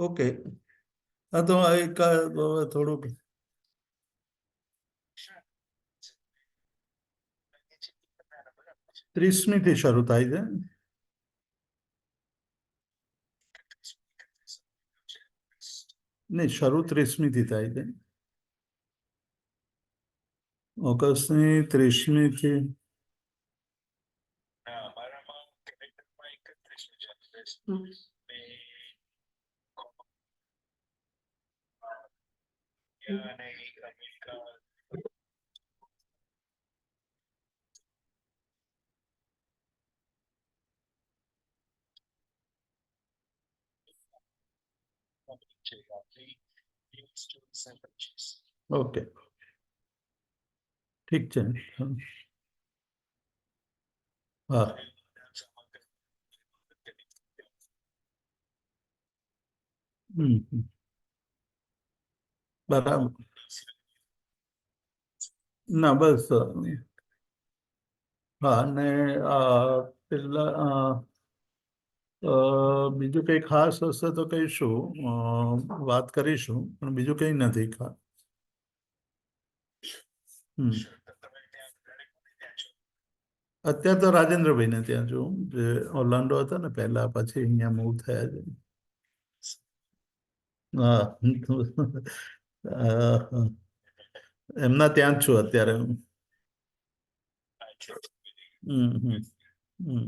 Okay. હા તો એક હવે થોડુંક 30મી થી શરૂ થાય છે. નહીં, શરૂ 30મી થી થાય છે. ઓગસ્ટની 30મી થી. ઓકે, ઠીક છે. હા. હમ. બરાબર. ના બસ. હા, અને પેલા બીજું કંઈ ખાસ હશે તો કહીશું, વાત કરીશું, પણ બીજું કંઈ નથી ખાસ. હમ. અત્યારે તો રાજેન્દ્રભાઈને ત્યાં છું, જે ઓર્લાન્ડો હતા ને પહેલા, પછી અહીંયા મૂવ થયા છે. હા. એમના ત્યાં જ છું અત્યારે હું. હમ હમ હમ.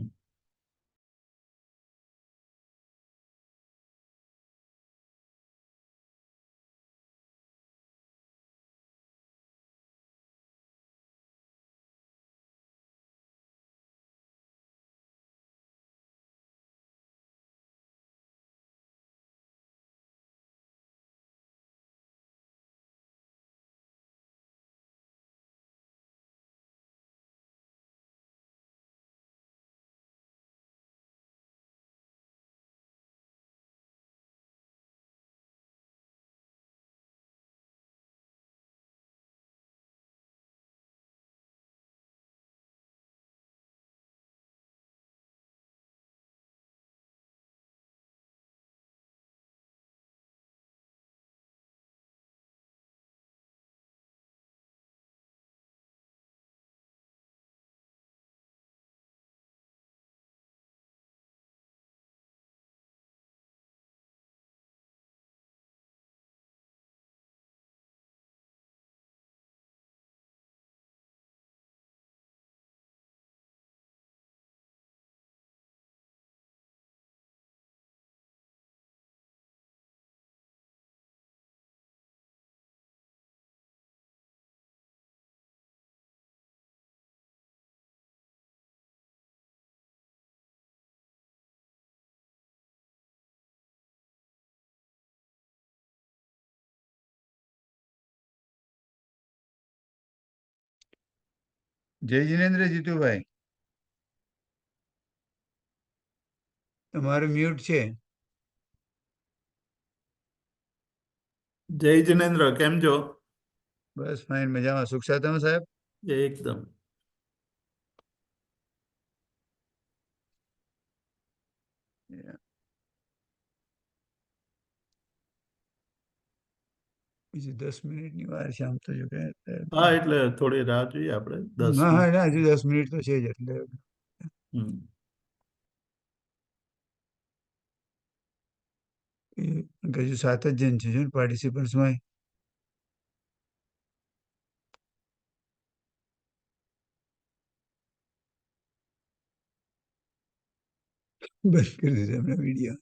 જય જિનેન્દ્ર જીતુભાઈ, તમારું મ્યુટ છે. જય જિનેન્દ્ર, કેમ છો? બસ ફાઇન, મજામાં. સુખ સાતમ સાહેબ. એકદમ. બીજું 10 મિનિટની વાર છે આમ તો, જો કે હા, એટલે થોડી રાહ જોઈએ આપણે, 10 હા મિનિટ. હા, ના, હજુ 10 મિનિટ તો છે જ, એટલે હમ. હજુ 7 જ જણ છે જો પાર્ટિસિપન્ટ્સમાં. બંધ કરી દીધો એમના વિડીયો.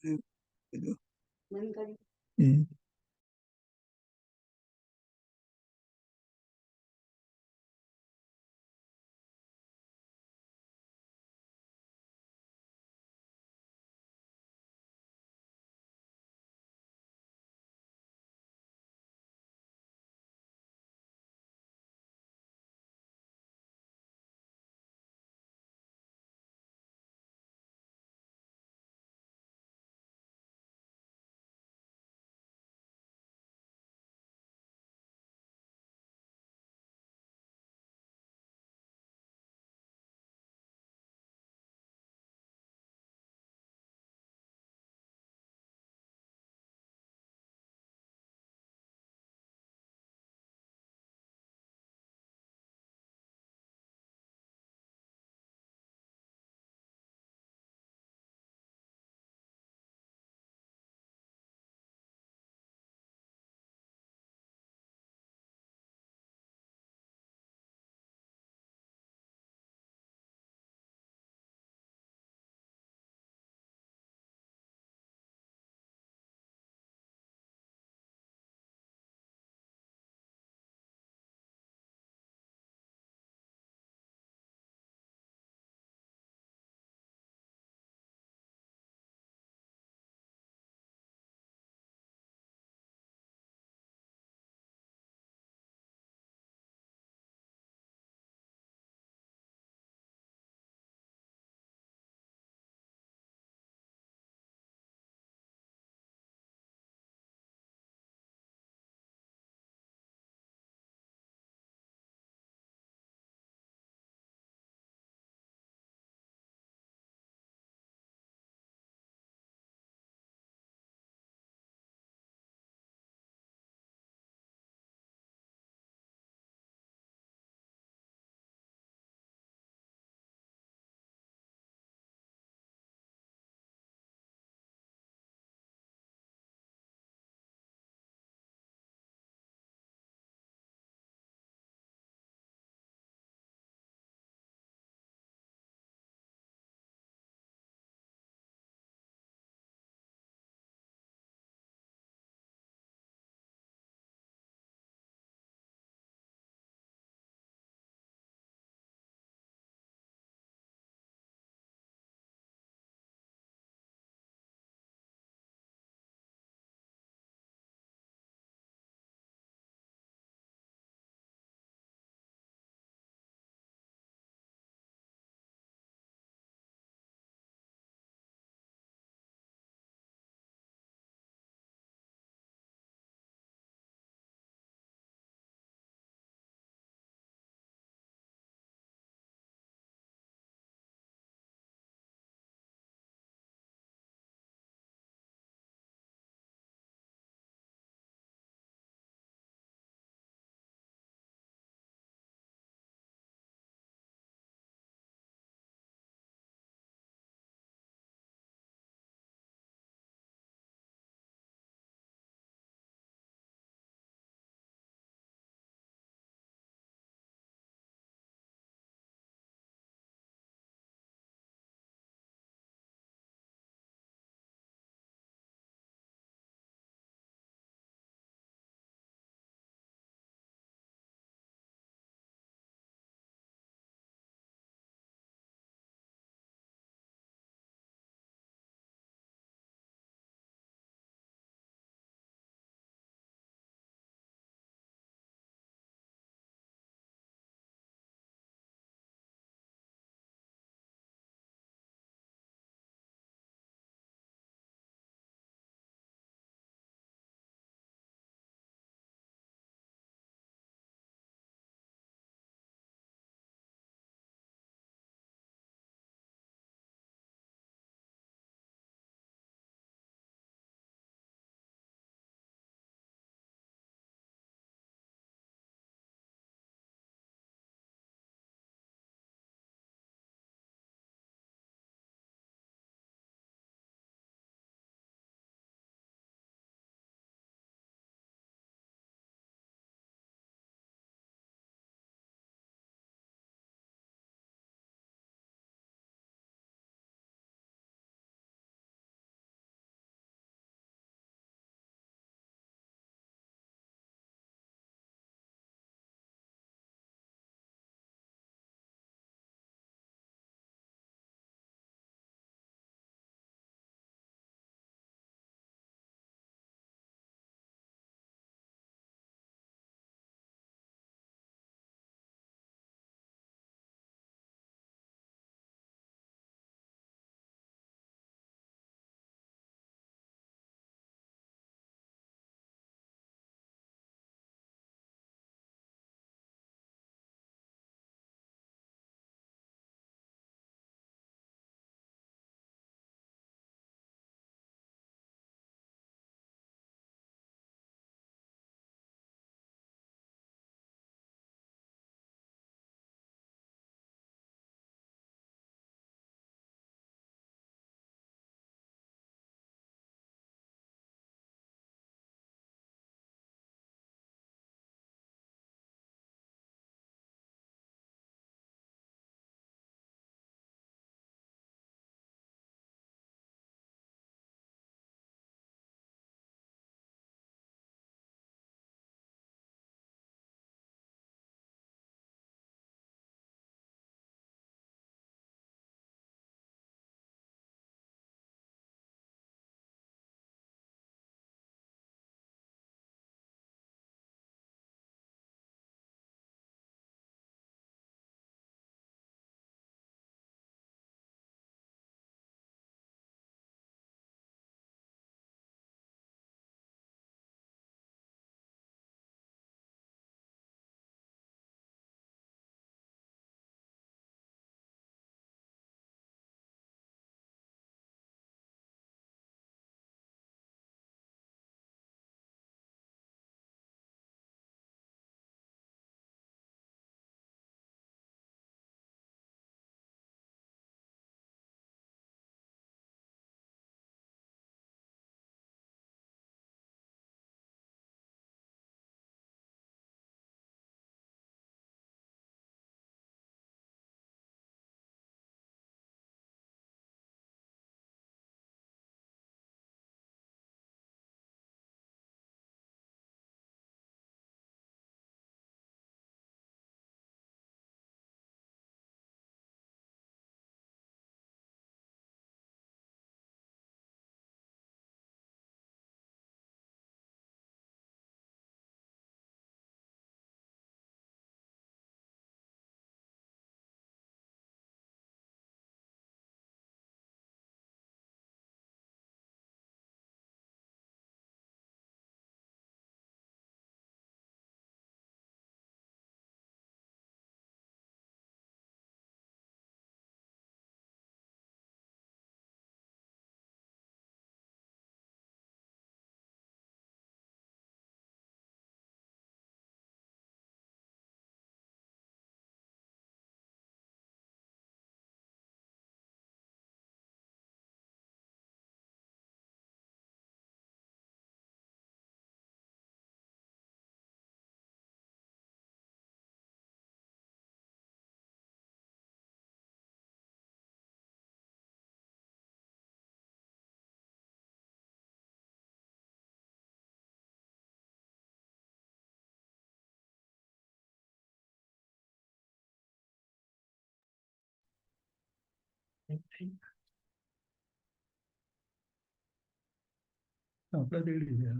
આપણે રેડી છે.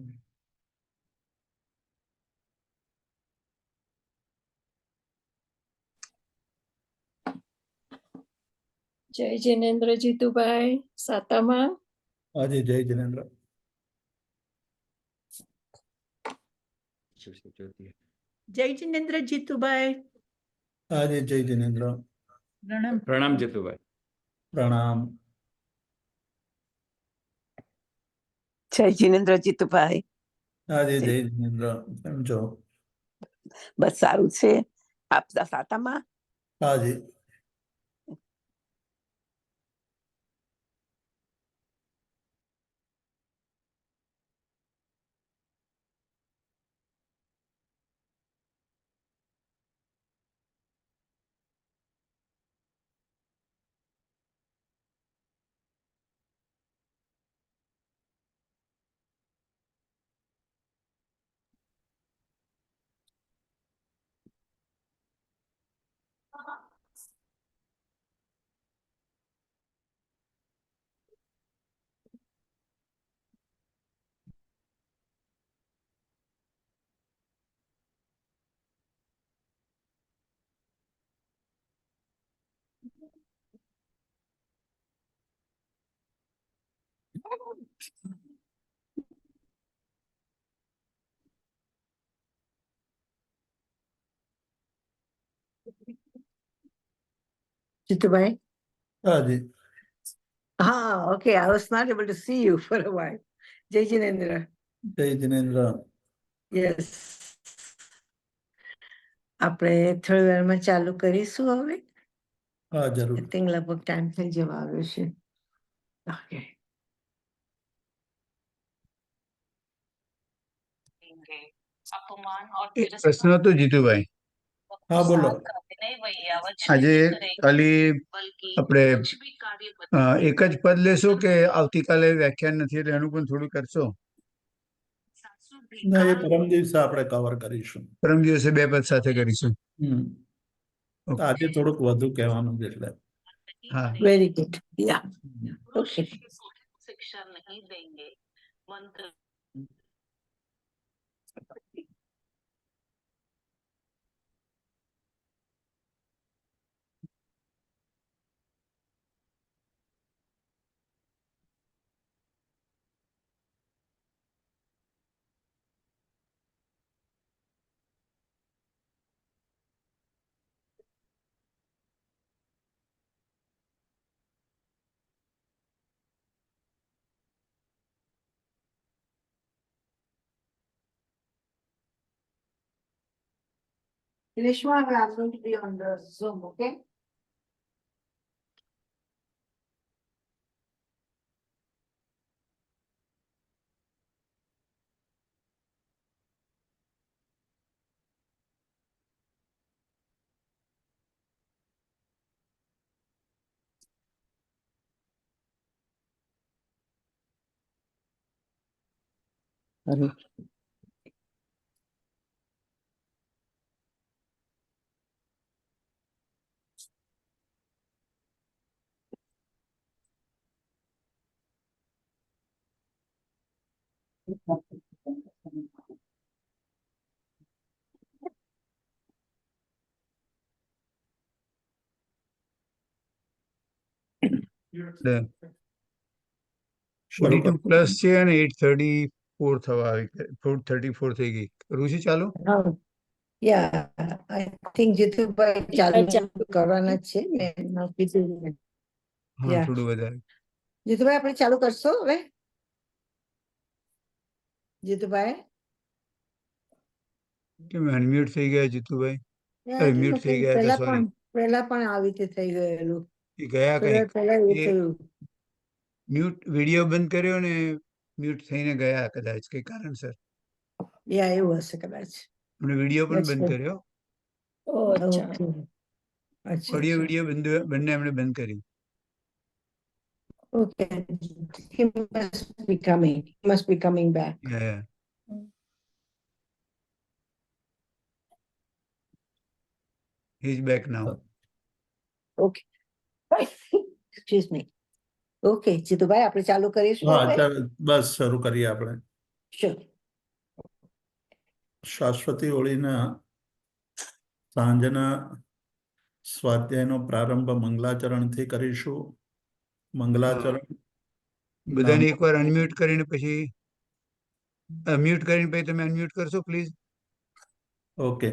જય જિનેન્દ્ર જીતુભાઈ સાતામાં. આજે જય જિનેન્દ્ર. જય જિનેન્દ્ર જીતુભાઈ. આજે જય જિનેન્દ્ર. પ્રણામ. પ્રણામ જીતુભાઈ. પ્રણામ. જય જિનેન્દ્ર જીતુભાઈ. આજે જય જિનેન્દ્ર. કેમ છો? બસ સારું છે. આપ સાતામાં? આજે જીતુભાઈ. આજે Okay, I was not able to see you for a while. જય જિનેન્દ્ર. જય જિનેન્દ્ર. યસ. આપણે થોડી વારમાં ચાલુ કરીશું હવે. હા જરૂર. I think લગભગ ટાઈમ થઈ જવા આવ્યો છે. Okay. એક પ્રશ્ન હતો જીતુભાઈ. હા બોલો. આજે ખાલી આપણે એક જ પદ લેશો કે આવતીકાલે વ્યાખ્યાન નથી એટલે એનું પણ થોડું કરશો? ના એ પરમ દિવસે આપણે કવર કરીશું. પરમ દિવસે બે પદ સાથે કરીશું. તો આજે થોડુંક વધુ કહેવાનું છે એટલે. હા. Very good. Yeah. Okay. शिक्षा नहीं देंगे मंत्र Reshma, I'm going to be on the Zoom, okay? શરૂ 42 કરો. પ્લસ છે અને 834 થવા આવી 434 થઈ ગઈ. રુચિ ચાલુ? Yeah, I think જીતુભાઈ ચાલુ કરવાના જ છે. મેં કીધું. હા Yeah. થોડું વધારે. જીતુભાઈ આપણે ચાલુ કરશો હવે? જીતુભાઈ? કેમ અનમ્યુટ થઈ ગયા Jitubhai? Yeah, I don't mute know, થઈ ગયા હતા, sorry. પહેલા પણ આવી રીતે થઈ ગયેલું. એ ગયા પહેલા કઈ એવું એ થયું. મ્યુટ વિડીયો બંધ કર્યો ને મ્યુટ થઈને ગયા કદાચ કઈ કારણસર. Yeah, એવું હશે કદાચ. આપણે વિડીયો પણ That's બંધ right. કર્યો. ઓ અચ્છા. Okay. અચ્છા, ઓડિયો અચ્છા. વિડીયો બંને આપણે બંધ કર્યું. Okay. He must be coming. He must be coming back. Yeah. He's back now. Okay. Excuse me. Okay Jitubhai, આપણે ચાલુ કરીશું હા, હવે? ચાલો બસ શરૂ કરીએ આપણે. Sure. શાશ્વતી હોળીના સાંજના સ્વાધ્યાયનો પ્રારંભ મંગલાચરણથી કરીશું. મંગલાચરણ બધાને એકવાર અનમ્યુટ કરીને પછી મ્યુટ કરીને પછી તમે અનમ્યુટ કરશો પ્લીઝ. ઓકે.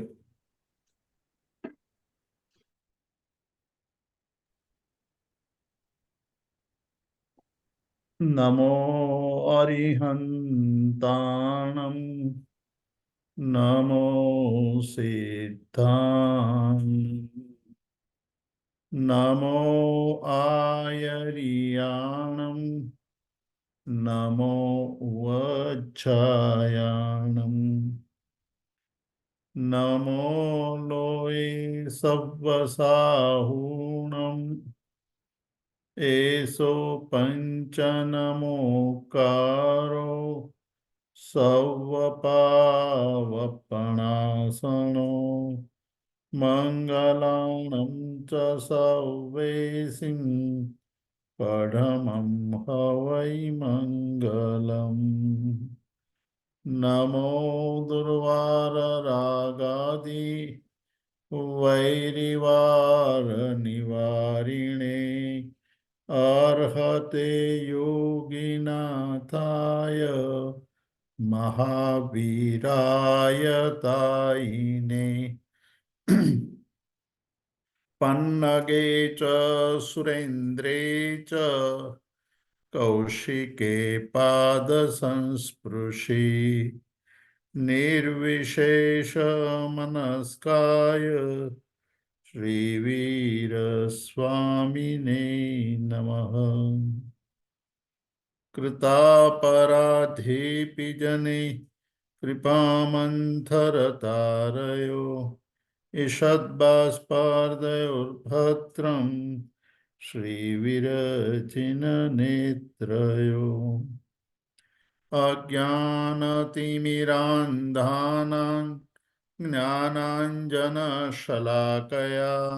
નમો અરિહંતાણમ નમો સિદ્ધાં નમો આયરિયાણમ નમો વચ્છાયાણમ નમો લોય સવ્વસાહૂણમ એસો પંચનમોકારો સવ્વપાવપણાસણો મંગલાણં ચ સવ્વેસિં પડમં હવૈ મંગલમ. નમો દુર્વારરાગાદિ વૈરિવાર નિવારિણે અર્હતે યોગિનાથાય મહાવીરાય તાઈને. પન્નગે ચ સુરેન્દ્રે ચ કૌશિકે પાદસંસ્પૃશી નિર્વિશેષ મનસ્કાય શ્રીવીર સ્વામિને નમઃ. કૃતાપરાધેપી જને કૃપામંથરતારયો ઈષદ્બાષ્પાર્દયોર્ભદ્રં શ્રીવિરચિનનેત્રયો. અજ્ઞાનતિમિરાન્ધાનાં જ્ઞાનાંજનશલાકયા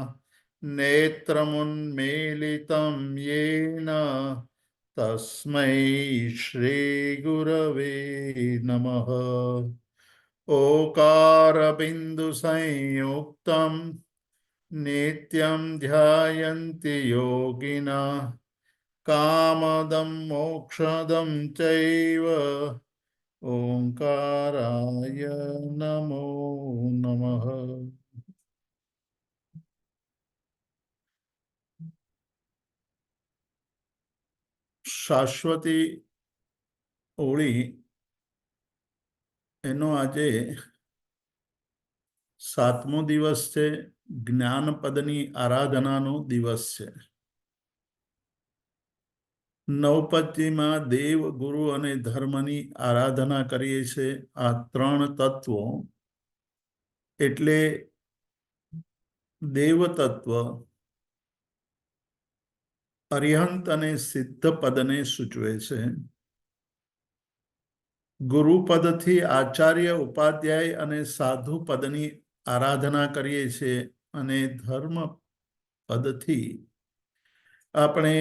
નેત્રముન્મીલિतं येन તસ્मै શ્રીગુરવે નમઃ. ઓકારબિંદુસંયુક્तं નિત્યં ધ્યાયन्ति યોગિનઃ કામદં મોક્ષદં ચૈવ ઓંકારાય નમો નમઃ. શાશ્વતી હોળી એનો આજે 7મો દિવસ છે. જ્ઞાનપદની આરાધનાનો દિવસ છે. નવપતિમાં દેવ, ગુરુ અને ધર્મની આરાધના કરીએ છીએ. આ 3 તત્વો એટલે દેવ તત્વ અરિહંત અને સિદ્ધ પદને સૂચવે છે. ગુરુપદથી આચાર્ય, ઉપાધ્યાય અને સાધુ પદની આરાધના કરીએ છીએ અને ધર્મ પદથી આપણે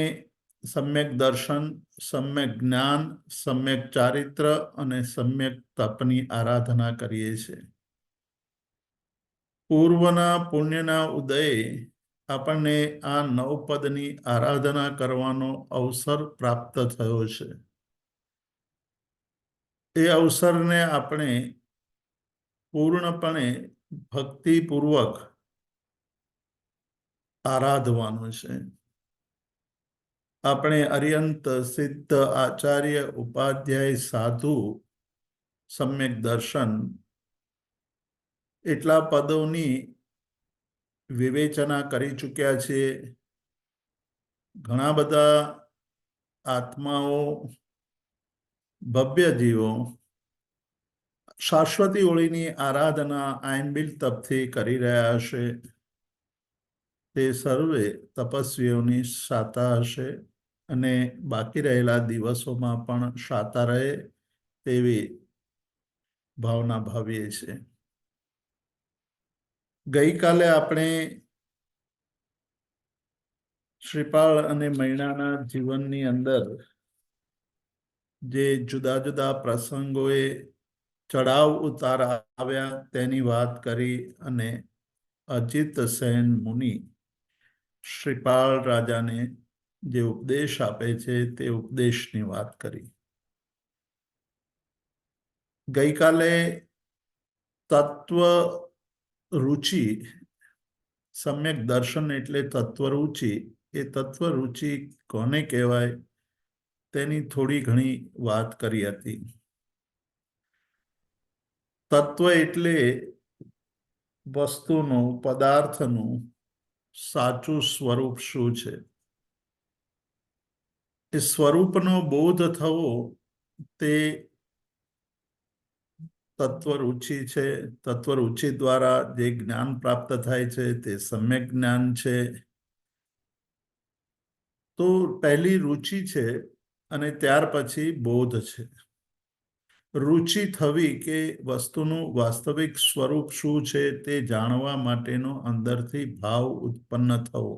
સમ્યક દર્શન, સમ્યક જ્ઞાન, સમ્યક ચારિત્ર અને સમ્યક તપની આરાધના કરીએ છીએ. પૂર્વના પુણ્યના ઉદયે આપણને આ 9 પદની આરાધના કરવાનો અવસર પ્રાપ્ત થયો છે. એ અવસરને આપણે પૂર્ણપણે ભક્તિપૂર્વક આરાધવાનું છે. આપણે અરિહંત, સિદ્ધ, આચાર્ય, ઉપાધ્યાય, સાધુ, સમ્યક દર્શન એટલા પદોની વિવેચના કરી ચૂક્યા છીએ. ઘણા બધા આત્માઓ, ભવ્ય જીવો શાશ્વતી હોળીની આરાધના આયનબિલ તપથી કરી રહ્યા હશે. તે સર્વે તપસ્વીઓની શાતા હશે અને બાકી રહેલા દિવસોમાં પણ શાતા રહે તેવી ભાવના ભાવીએ છીએ. ગઈકાલે આપણે શ્રીપાળ અને મૈણાના જીવનની અંદર જે જુદા જુદા પ્રસંગોએ ચડાવ ઉતાર આવ્યા તેની વાત કરી અને અજીત સેન મુનિ શ્રીપાળ રાજાને જે ઉપદેશ આપે છે તે ઉપદેશની વાત કરી. ગઈકાલે તત્વ રુચિ, સમ્યક દર્શન એટલે તત્વ રુચિ, એ તત્વ રુચિ કોને કહેવાય તેની થોડી ઘણી વાત કરી હતી. તત્વ એટલે વસ્તુનું, પદાર્થનું સાચું સ્વરૂપ શું છે. એ સ્વરૂપનો બોધ થવો તે તત્વરુચિ છે. તત્વરુચિ દ્વારા જે જ્ઞાન પ્રાપ્ત થાય છે તે સમ્યક જ્ઞાન છે. તો પહેલી રુચિ છે અને ત્યાર પછી બોધ છે. રુચિ થવી કે વસ્તુનું વાસ્તવિક સ્વરૂપ શું છે તે જાણવા માટેનો અંદરથી ભાવ ઉત્પન્ન થવો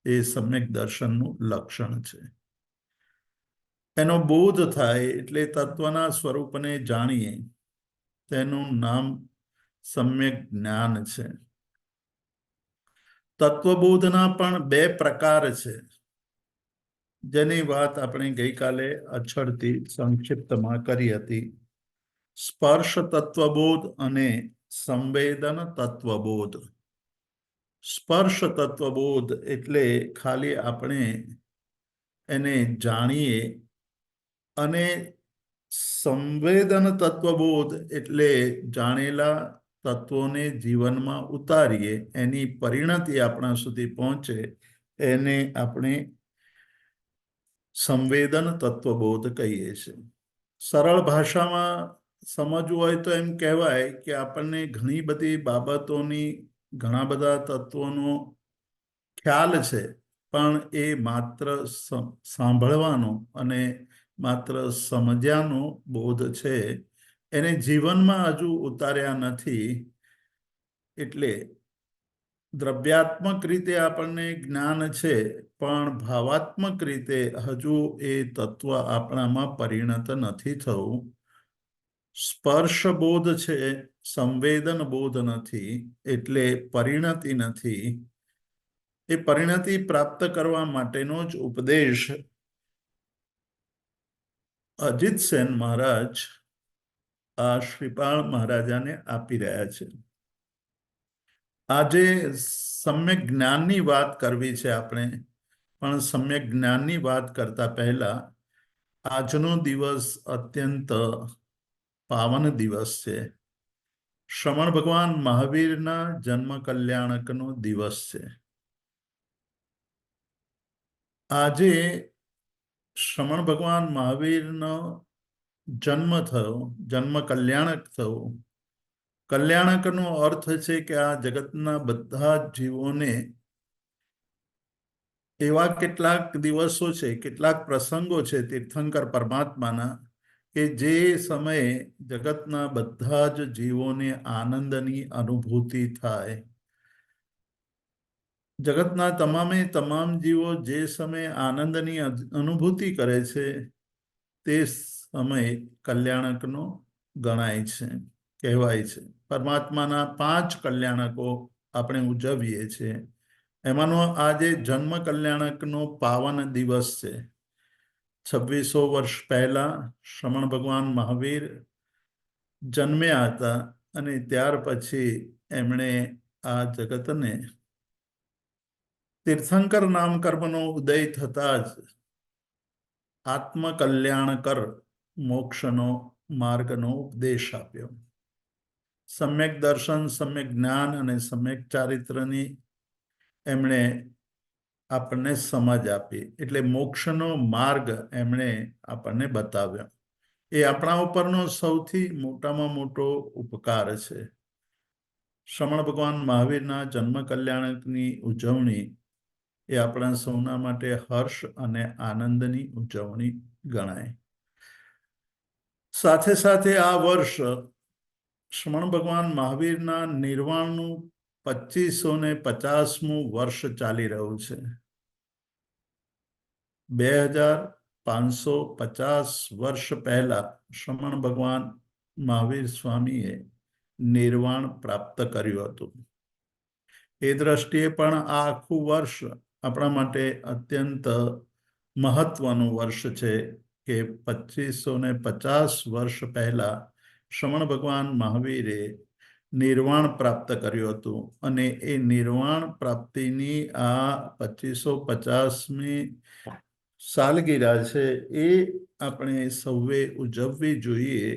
એ સમ્યક દર્શનનું લક્ષણ છે. એનો બોધ થાય એટલે તત્વના સ્વરૂપને જાણીએ તેનું નામ સમ્યક જ્ઞાન છે. તત્વબોધના પણ બે પ્રકાર છે જેની વાત આપણે ગઈકાલે અછળથી સંક્ષિપ્તમાં કરી હતી. સ્પર્શ તત્વબોધ અને સંવેદન તત્વબોધ. સ્પર્શ તત્વબોધ એટલે ખાલી આપણે એને જાણીએ, અને સંવેદન તત્વબોધ એટલે જાણેલા તત્વોને જીવનમાં ઉતારીએ, એની પરિણતિ આપણા સુધી પહોંચે, એને આપણે સંવેદન તત્વબોધ કહીએ છીએ. સરળ ભાષામાં સમજવું હોય તો એમ કહેવાય કે આપણને ઘણી બધી બાબતોની, ઘણા બધા તત્વોનો ખ્યાલ છે, પણ એ માત્ર સાંભળવાનો અને માત્ર સમજ્યાનો બોધ છે, એને જીવનમાં હજુ ઉતાર્યા નથી. એટલે દ્રવ્યાત્મક રીતે આપણને જ્ઞાન છે, પણ ભાવાત્મક રીતે હજુ એ તત્વ આપણામાં પરિણત નથી થયું. સ્પર્શ બોધ છે, સંવેદન બોધ નથી, એટલે પરિણતિ નથી. એ પરિણતિ પ્રાપ્ત કરવા માટેનો જ ઉપદેશ અજીત સેન મહારાજ આ શ્રીપાળ મહારાજાને આપી રહ્યા છે. આજે સમ્યક જ્ઞાનની વાત કરવી છે આપણે, પણ સમ્યક જ્ઞાનની વાત કરતા પહેલા આજનો દિવસ અત્યંત પાવન દિવસ છે. શ્રમણ ભગવાન મહાવીરના જન્મ કલ્યાણકનો દિવસ છે. આજે શ્રમણ ભગવાન મહાવીરનો જન્મ થયો, જન્મ કલ્યાણક થયો. કલ્યાણકનો અર્થ છે કે આ જગતના બધા જીવોને એવા કેટલાક દિવસો છે, કેટલાક પ્રસંગો છે તીર્થંકર પરમાત્માના, કે જે સમયે જગતના બધા જ જીવોને આનંદની અનુભૂતિ થાય. જગતના તમામે તમામ જીવો જે સમયે આનંદની અનુભૂતિ કરે છે તે સમય કલ્યાણકનો ગણાય છે, કહેવાય છે. પરમાત્માના 5 કલ્યાણકો આપણે ઉજવીએ છીએ. એમાંનો આજે જન્મ કલ્યાણકનો પાવન દિવસ છે. 2600 વર્ષ પહેલા શ્રમણ ભગવાન મહાવીર જન્મ્યા હતા, અને ત્યાર પછી એમણે આ જગતને તીર્થંકર નામ કર્મનો ઉદય થતા જ આત્મકલ્યાણકર મોક્ષનો માર્ગનો ઉપદેશ આપ્યો. સમ્યક દર્શન, સમ્યક જ્ઞાન અને સમ્યક ચારિત્રની એમણે આપણને સમજ આપી. એટલે મોક્ષનો માર્ગ એમણે આપણને બતાવ્યો. એ આપણા ઉપરનો સૌથી મોટામાં મોટો ઉપકાર છે. શ્રમણ ભગવાન મહાવીરના જન્મ કલ્યાણકની ઉજવણી એ આપણા સૌના માટે હર્ષ અને આનંદની ઉજવણી ગણાય. સાથે સાથે આ વર્ષ શ્રમણ ભગવાન મહાવીરના નિર્વાણનું 2550મું વર્ષ ચાલી રહ્યું છે. 2550 વર્ષ પહેલા શ્રમણ ભગવાન મહાવીર સ્વામીએ નિર્વાણ પ્રાપ્ત કર્યું હતું. એ દ્રષ્ટિએ પણ આ આખું વર્ષ આપણા માટે અત્યંત મહત્વનું વર્ષ છે કે 2550 વર્ષ પહેલા શ્રમણ ભગવાન મહાવીરે નિર્વાણ પ્રાપ્ત કર્યું હતું અને એ નિર્વાણ પ્રાપ્તિની આ 2550મી સાલગીરા છે એ આપણે સૌએ ઉજવવી જોઈએ.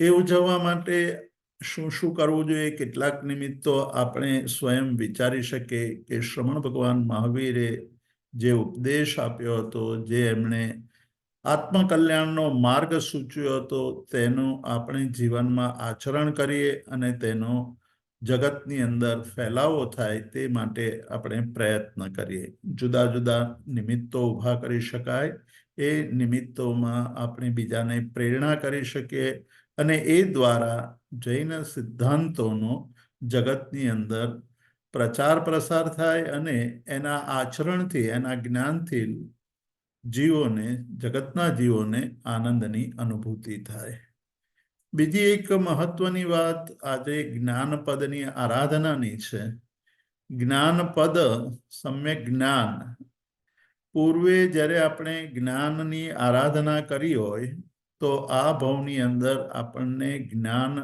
એ ઉજવવા માટે શું શું કરવું જોઈએ, કેટલાક નિમિત્તો આપણે સ્વયં વિચારી શકીએ કે શ્રમણ ભગવાન મહાવીરે જે ઉપદેશ આપ્યો હતો, જે એમણે આત્મકલ્યાણનો માર્ગ સૂચવ્યો હતો, તેનું આપણે જીવનમાં આચરણ કરીએ અને તેનો જગતની અંદર ફેલાવો થાય તે માટે આપણે પ્રયત્ન કરીએ. જુદા જુદા નિમિત્તો ઊભા કરી શકાય. એ નિમિત્તોમાં આપણે બીજાને પ્રેરણા કરી શકીએ અને એ દ્વારા જૈન સિદ્ધાંતોનો જગતની અંદર પ્રચાર પ્રસાર થાય અને એના આચરણથી, એના જ્ઞાનથી જીવોને, જગતના જીવોને આનંદની અનુભૂતિ થાય. બીજી એક મહત્વની વાત આજે જ્ઞાનપદની આરાધનાની છે. જ્ઞાનપદ, સમ્યક જ્ઞાન. પૂર્વે જ્યારે આપણે જ્ઞાનની આરાધના કરી હોય તો આ ભાવની અંદર આપણને જ્ઞાન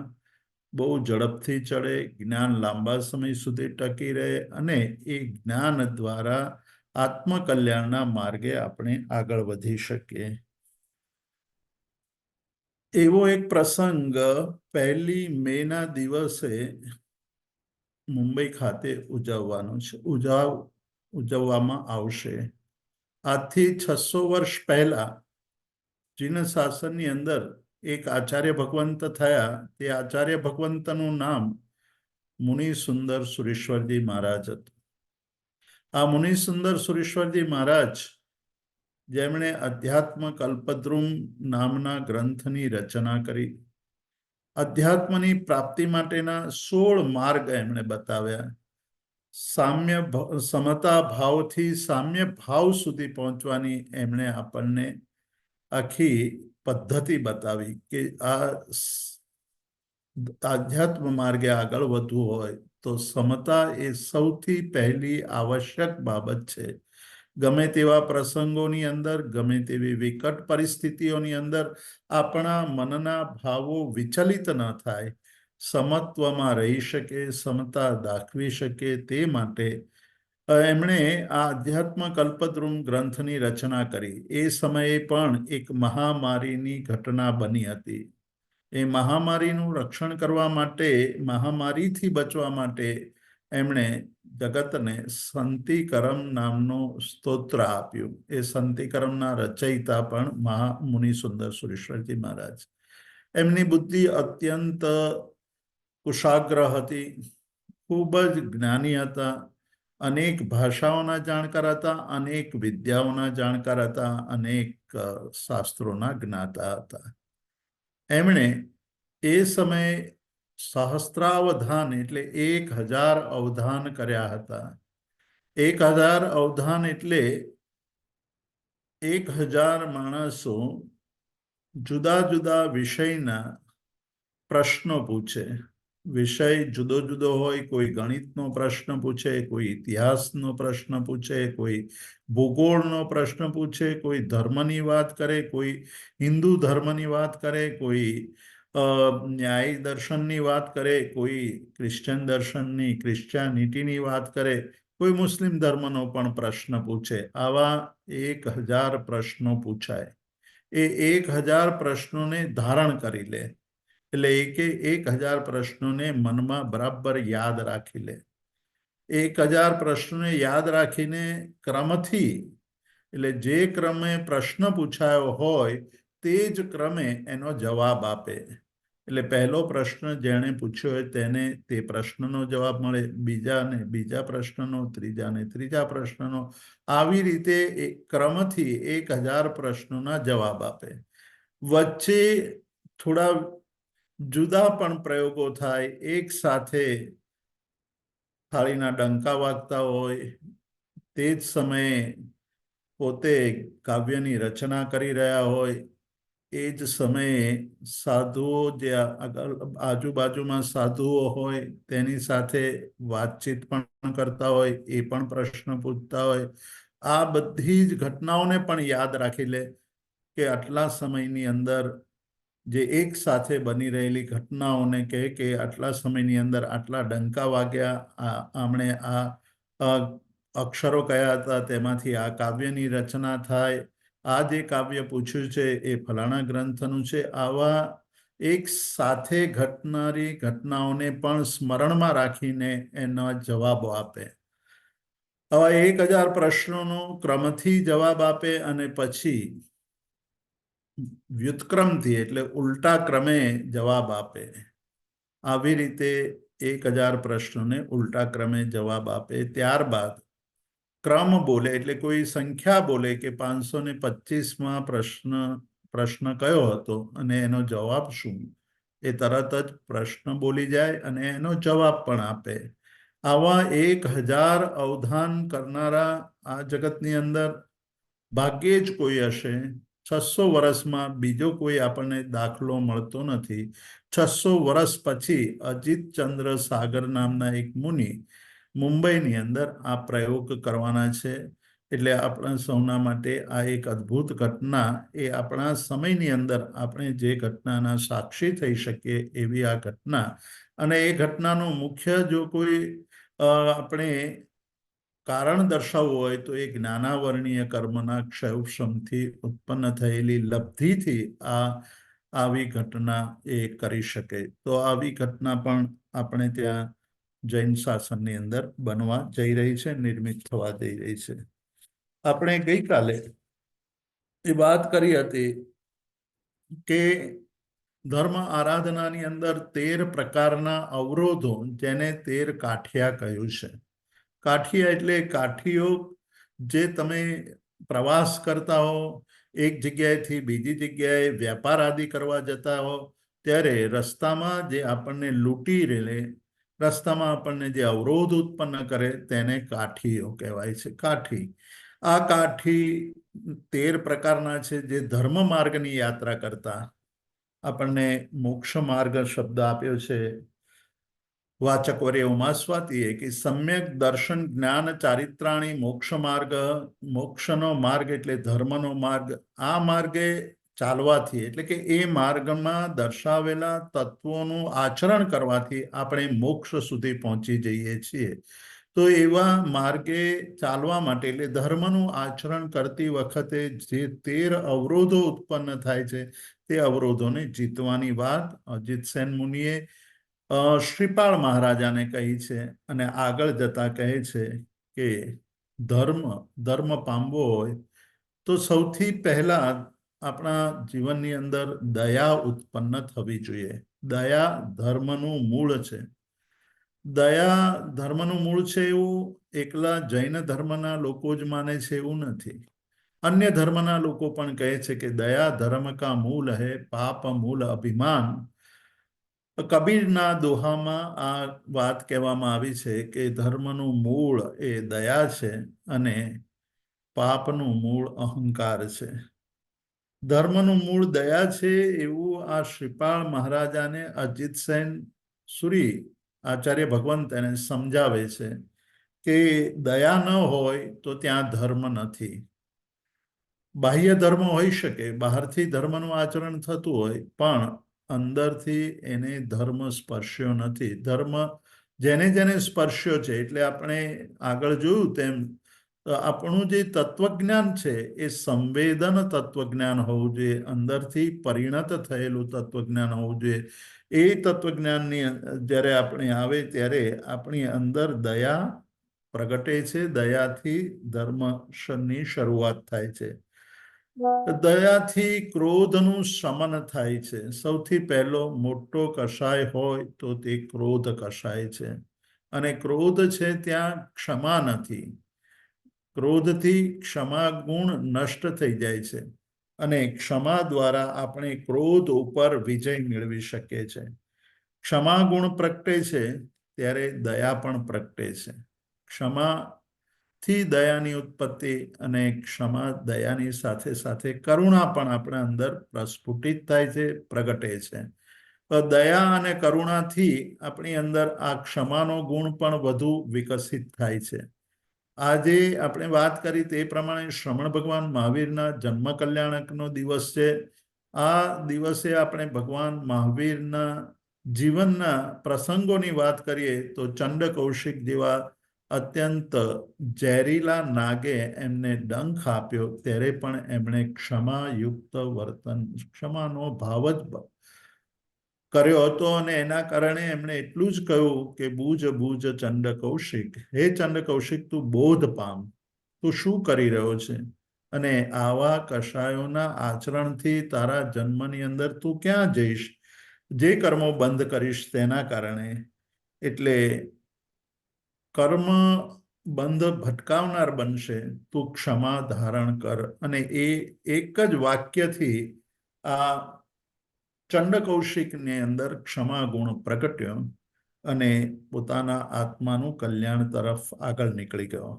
બહુ ઝડપથી ચડે, જ્ઞાન લાંબા સમય સુધી ટકી રહે અને એ જ્ઞાન દ્વારા આત્મકલ્યાણના માર્ગે આપણે આગળ વધી શકીએ. એવો એક પ્રસંગ 1 મેના દિવસે મુંબઈ ખાતે ઉજવવામાં આવશે. આજથી 600 વર્ષ પહેલા જીન શાસનની અંદર એક આચાર્ય ભગવંત થયા. તે આચાર્ય ભગવંતનું નામ મુનિ સુંદર સુરેશ્વરજી મહારાજ હતું. આ મુનિ સુંદર સુરેશ્વરજી મહારાજ, જેમણે અધ્યાત્મ કલ્પદ્રુમ નામના ગ્રંથની રચના કરી, અધ્યાત્મની પ્રાપ્તિ માટેના 16 માર્ગ એમણે બતાવ્યા. સમતા ભાવથી સામ્ય ભાવ સુધી પહોંચવાની એમણે આપણને આખી પદ્ધતિ બતાવી કે આ આધ્યાત્મ માર્ગે આગળ વધવું હોય તો સમતા એ સૌથી પહેલી આવશ્યક બાબત છે. ગમે તેવા પ્રસંગોની અંદર, ગમે તેવી વિકટ પરિસ્થિતિઓની અંદર આપણા મનના ભાવો વિચલિત ન થાય, સમત્વમાં રહી શકે, સમતા દાખવી શકે, તે માટે એમણે આ અધ્યાત્મ કલ્પદ્રુમ ગ્રંથની રચના કરી. એ સમયે પણ એક મહામારીની ઘટના બની હતી. એ મહામારીનું રક્ષણ કરવા માટે, મહામારીથી બચવા માટે એમણે જગતને સંતિકરમ નામનું સ્તોત્ર આપ્યું. એ સંતિકરમના રચયિતા પણ મુનિ સુંદર સુરેશ્વરજી મહારાજ. એમની બુદ્ધિ અત્યંત કુશાગ્ર હતી, ખૂબ જ જ્ઞાની હતા, અનેક ભાષાઓના જાણકાર હતા, અનેક વિદ્યાઓના જાણકાર હતા, અનેક શાસ્ત્રોના જ્ઞાતા હતા. એમણે એ સમયે સહસ્ત્રાવધાન એટલે 1000 અવધાન કર્યા હતા. 1000 અવધાન એટલે 1000 માણસો જુદા જુદા વિષયના પ્રશ્નો પૂછે. વિષય જુદો જુદો હોય. કોઈ ગણિતનો પ્રશ્ન પૂછે, કોઈ ઇતિહાસનો પ્રશ્ન પૂછે, કોઈ ભૂગોળનો પ્રશ્ન પૂછે, કોઈ ધર્મની વાત કરે, કોઈ હિન્દુ ધર્મની વાત કરે, કોઈ ન્યાય દર્શનની વાત કરે, કોઈ ક્રિશ્ચન દર્શનની, ક્રિશ્ચિયાનિટીની વાત કરે, કોઈ મુસ્લિમ ધર્મનો પણ પ્રશ્ન પૂછે. આવા 1000 પ્રશ્નો પૂછાય. એ 1000 પ્રશ્નોને ધારણ કરી લે. એટલે 1000 પ્રશ્નોને મનમાં બરાબર યાદ રાખી લે. 1000 પ્રશ્નોને યાદ રાખીને ક્રમથી, એટલે જે ક્રમે પ્રશ્ન પૂછાયો હોય તે જ ક્રમે એનો જવાબ આપે. એટલે પહેલો પ્રશ્ન જેણે પૂછ્યો હોય તેને તે પ્રશ્નનો જવાબ મળે, બીજાને બીજા પ્રશ્નનો, ત્રીજાને ત્રીજા પ્રશ્નનો. આવી રીતે ક્રમથી 1000 પ્રશ્નોના જવાબ આપે. વચ્ચે થોડા જુદા પણ પ્રયોગો થાય. એક સાથે થાળીના ડંકા વાગતા હોય, તે જ સમયે પોતે કાવ્યની રચના કરી રહ્યા હોય એ જ સમયે સાધુઓ જે આજુબાજુમાં સાધુઓ હોય તેની સાથે વાતચીત પણ કરતા હોય, એ પણ પ્રશ્ન પૂછતા હોય. આ બધી જ ઘટનાઓને પણ યાદ રાખી લે કે આટલા સમયની અંદર જે એક સાથે બની રહેલી ઘટનાઓને કહે કે આટલા સમયની અંદર આટલા ડંકા વાગ્યા, આમણે આ અક્ષરો કયા હતા, તેમાંથી આ કાવ્યની રચના થાય, આ જે કાવ્ય પૂછ્યું છે એ ફલાણા ગ્રંથનું છે. આવા એક સાથે ઘટનારી ઘટનાઓને પણ સ્મરણમાં રાખીને એના જવાબો આપે. આવા 1000 પ્રશ્નોનો ક્રમથી જવાબ આપે અને પછી વ્યુત્ક્રમથી એટલે ઉલટા ક્રમે જવાબ આપે. આવી રીતે 1000 પ્રશ્નોને ઉલટા ક્રમે જવાબ આપે. ત્યારબાદ ક્રમ બોલે એટલે કોઈ સંખ્યા બોલે કે 525માં પ્રશ્ન કયો હતો અને એનો જવાબ શું, એ તરત જ પ્રશ્ન બોલી જાય અને એનો જવાબ પણ આપે. આવા 1000 અવધાન કરનારા આ જગતની અંદર ભાગ્યે જ કોઈ હશે. 600 વર્ષમાં બીજો કોઈ આપણને દાખલો મળતો નથી. 600 વર્ષ પછી અજીતચંદ્ર સાગર નામના એક મુનિ મુંબઈની અંદર આ પ્રયોગ કરવાના છે. એટલે આપણા સૌના માટે આ એક અદ્ભુત ઘટના, એ આપણા સમયની અંદર આપણે જે ઘટનાના સાક્ષી થઈ શકીએ એવી આ ઘટના. અને એ ઘટનાનું મુખ્ય જો કોઈ આપણે કારણ દર્શાવવું હોય તો એ જ્ઞાનાવરણીય કર્મના ક્ષયોપશમથી ઉત્પન્ન થયેલી લબ્ધિથી આવી ઘટના એ કરી શકે. તો આવી ઘટના પણ આપણે ત્યાં જૈન શાસનની અંદર બનવા જઈ રહી છે, નિર્મિત થવા જઈ રહી છે. આપણે ગઈકાલે એ વાત કરી હતી કે ધર્મ આરાધનાની અંદર 13 પ્રકારના અવરોધો, જેને 13 કાઠિયા કહ્યું છે. કાઠિયા એટલે કાઠીઓ, જે તમે પ્રવાસ કરતા હો, એક જગ્યાએથી બીજી જગ્યાએ વ્યાપાર આદિ કરવા જતા હો, ત્યારે રસ્તામાં જે આપણને લૂંટી લે, રસ્તામાં આપણને જે અવરોધ ઉત્પન્ન કરે તેને કાઠીઓ કહેવાય છે. કાઠી, આ કાઠી 13 પ્રકારના છે જે ધર્મ માર્ગની યાત્રા કરતા. આપણને મોક્ષ માર્ગ શબ્દ આપ્યો છે વાચકવર્ય ઉમાસ્વાતીએ કે સમ્યક દર્શન જ્ઞાન ચારિત્રાણી મોક્ષ માર્ગ. મોક્ષનો માર્ગ એટલે ધર્મનો માર્ગ. આ માર્ગે ચાલવાથી એટલે કે એ માર્ગમાં દર્શાવેલા તત્વોનું આચરણ કરવાથી આપણે મોક્ષ સુધી પહોંચી જઈએ છીએ. તો એવા માર્ગે ચાલવા માટે એટલે ધર્મનું આચરણ કરતી વખતે જે 13 અવરોધો ઉત્પન્ન થાય છે, તે અવરોધોને જીતવાની વાત અજીતસેન મુનિએ શ્રીપાળ મહારાજાને કહી છે. અને આગળ જતા કહે છે કે ધર્મ પામવો હોય તો સૌથી પહેલા આપણા જીવનની અંદર દયા ઉત્પન્ન થવી જોઈએ. દયા ધર્મનું મૂળ છે. દયા ધર્મનું મૂળ છે એવું એકલા જૈન ધર્મના લોકો જ માને છે એવું નથી. અન્ય ધર્મના લોકો પણ કહે છે કે દયા ધર્મ કા મૂલ હૈ, પાપ મૂલ અભિમાન. કબીરના દોહામાં આ વાત કહેવામાં આવી છે કે ધર્મનું મૂળ એ દયા છે અને પાપનું મૂળ અહંકાર છે. ધર્મનું મૂળ દયા છે એવું આ શ્રીપાળ મહારાજાને અજીતસેન સુરી આચાર્ય ભગવંત એને સમજાવે છે કે દયા ન હોય તો ત્યાં ધર્મ નથી. બાહ્ય ધર્મ હોઈ શકે, બહારથી ધર્મનું આચરણ થતું હોય, પણ અંદરથી એને ધર્મ સ્પર્શ્યો નથી. ધર્મ જેને જેને સ્પર્શ્યો છે એટલે આપણે આગળ જોયું તેમ આપણું જે તત્વજ્ઞાન છે એ સંવેદન તત્વજ્ઞાન હોવું જોઈએ, અંદરથી પરિણત થયેલું તત્વજ્ઞાન હોવું જોઈએ. એ તત્વજ્ઞાનની જ્યારે આપણે આવે ત્યારે આપણી અંદર દયા પ્રગટે છે. દયાથી ધર્મની શરૂઆત થાય છે. દયાથી ક્રોધનું શમન થાય છે. સૌથી પહેલો મોટો કષાય હોય તો તે ક્રોધ કષાય છે. અને ક્રોધ છે ત્યાં ક્ષમા નથી. ક્રોધથી ક્ષમા ગુણ નષ્ટ થઈ જાય છે અને ક્ષમા દ્વારા આપણે ક્રોધ ઉપર વિજય મેળવી શકીએ છીએ. ક્ષમા ગુણ પ્રગટે છે ત્યારે દયા પણ પ્રગટે છે. ક્ષમા થી દયાની ઉત્પત્તિ અને ક્ષમા દયાની સાથે સાથે કરુણા પણ આપણા અંદર પ્રસ્ફુટિત થાય છે, પ્રગટે છે. તો દયા અને કરુણાથી આપણી અંદર આ ક્ષમાનો ગુણ પણ વધુ વિકસિત થાય છે. આજે આપણે વાત કરી તે પ્રમાણે શ્રમણ ભગવાન મહાવીરના જન્મ કલ્યાણકનો દિવસ છે. આ દિવસે આપણે ભગવાન મહાવીરના જીવનના પ્રસંગોની વાત કરીએ તો ચંડ કૌશિક જેવા અત્યંત ઝેરીલા નાગે એમને ડંખ આપ્યો ત્યારે પણ એમણે ક્ષમાયુક્ત વર્તન, ક્ષમાનો ભાવ જ કર્યો હતો અને એના કારણે એમણે એટલું જ કહ્યું કે બૂજ બૂજ ચંડ કૌશિક, હે ચંડ કૌશિક તું બોધ પામ, તું શું કરી રહ્યો છે અને આવા કષાયોના આચરણથી તારા જન્મની અંદર તું ક્યાં જઈશ, જે કર્મો બંધ કરીશ તેના કારણે. એટલે કર્મ બંધ ભટકાવનાર બનશે, તું ક્ષમા ધારણ કર. અને એ એક જ વાક્યથી આ ચંડ કૌશિકની અંદર ક્ષમા ગુણ પ્રગટ્યો અને પોતાના આત્માનું કલ્યાણ તરફ આગળ નીકળી ગયો.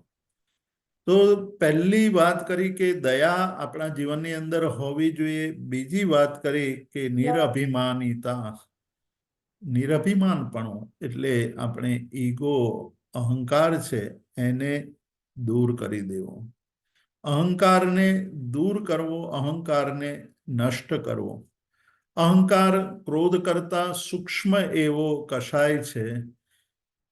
તો પહેલી વાત કરી કે દયા આપણા જીવનની અંદર હોવી જોઈએ. બીજી વાત કરી કે નિરઅભિમાનિતા, નિરઅભિમાનપણું એટલે આપણે ઈગો, અહંકાર છે એને દૂર કરી દેવો. અહંકારને દૂર કરવો, અહંકારને નષ્ટ કરવો. અહંકાર ક્રોધ કરતા સૂક્ષ્મ એવો કષાય છે.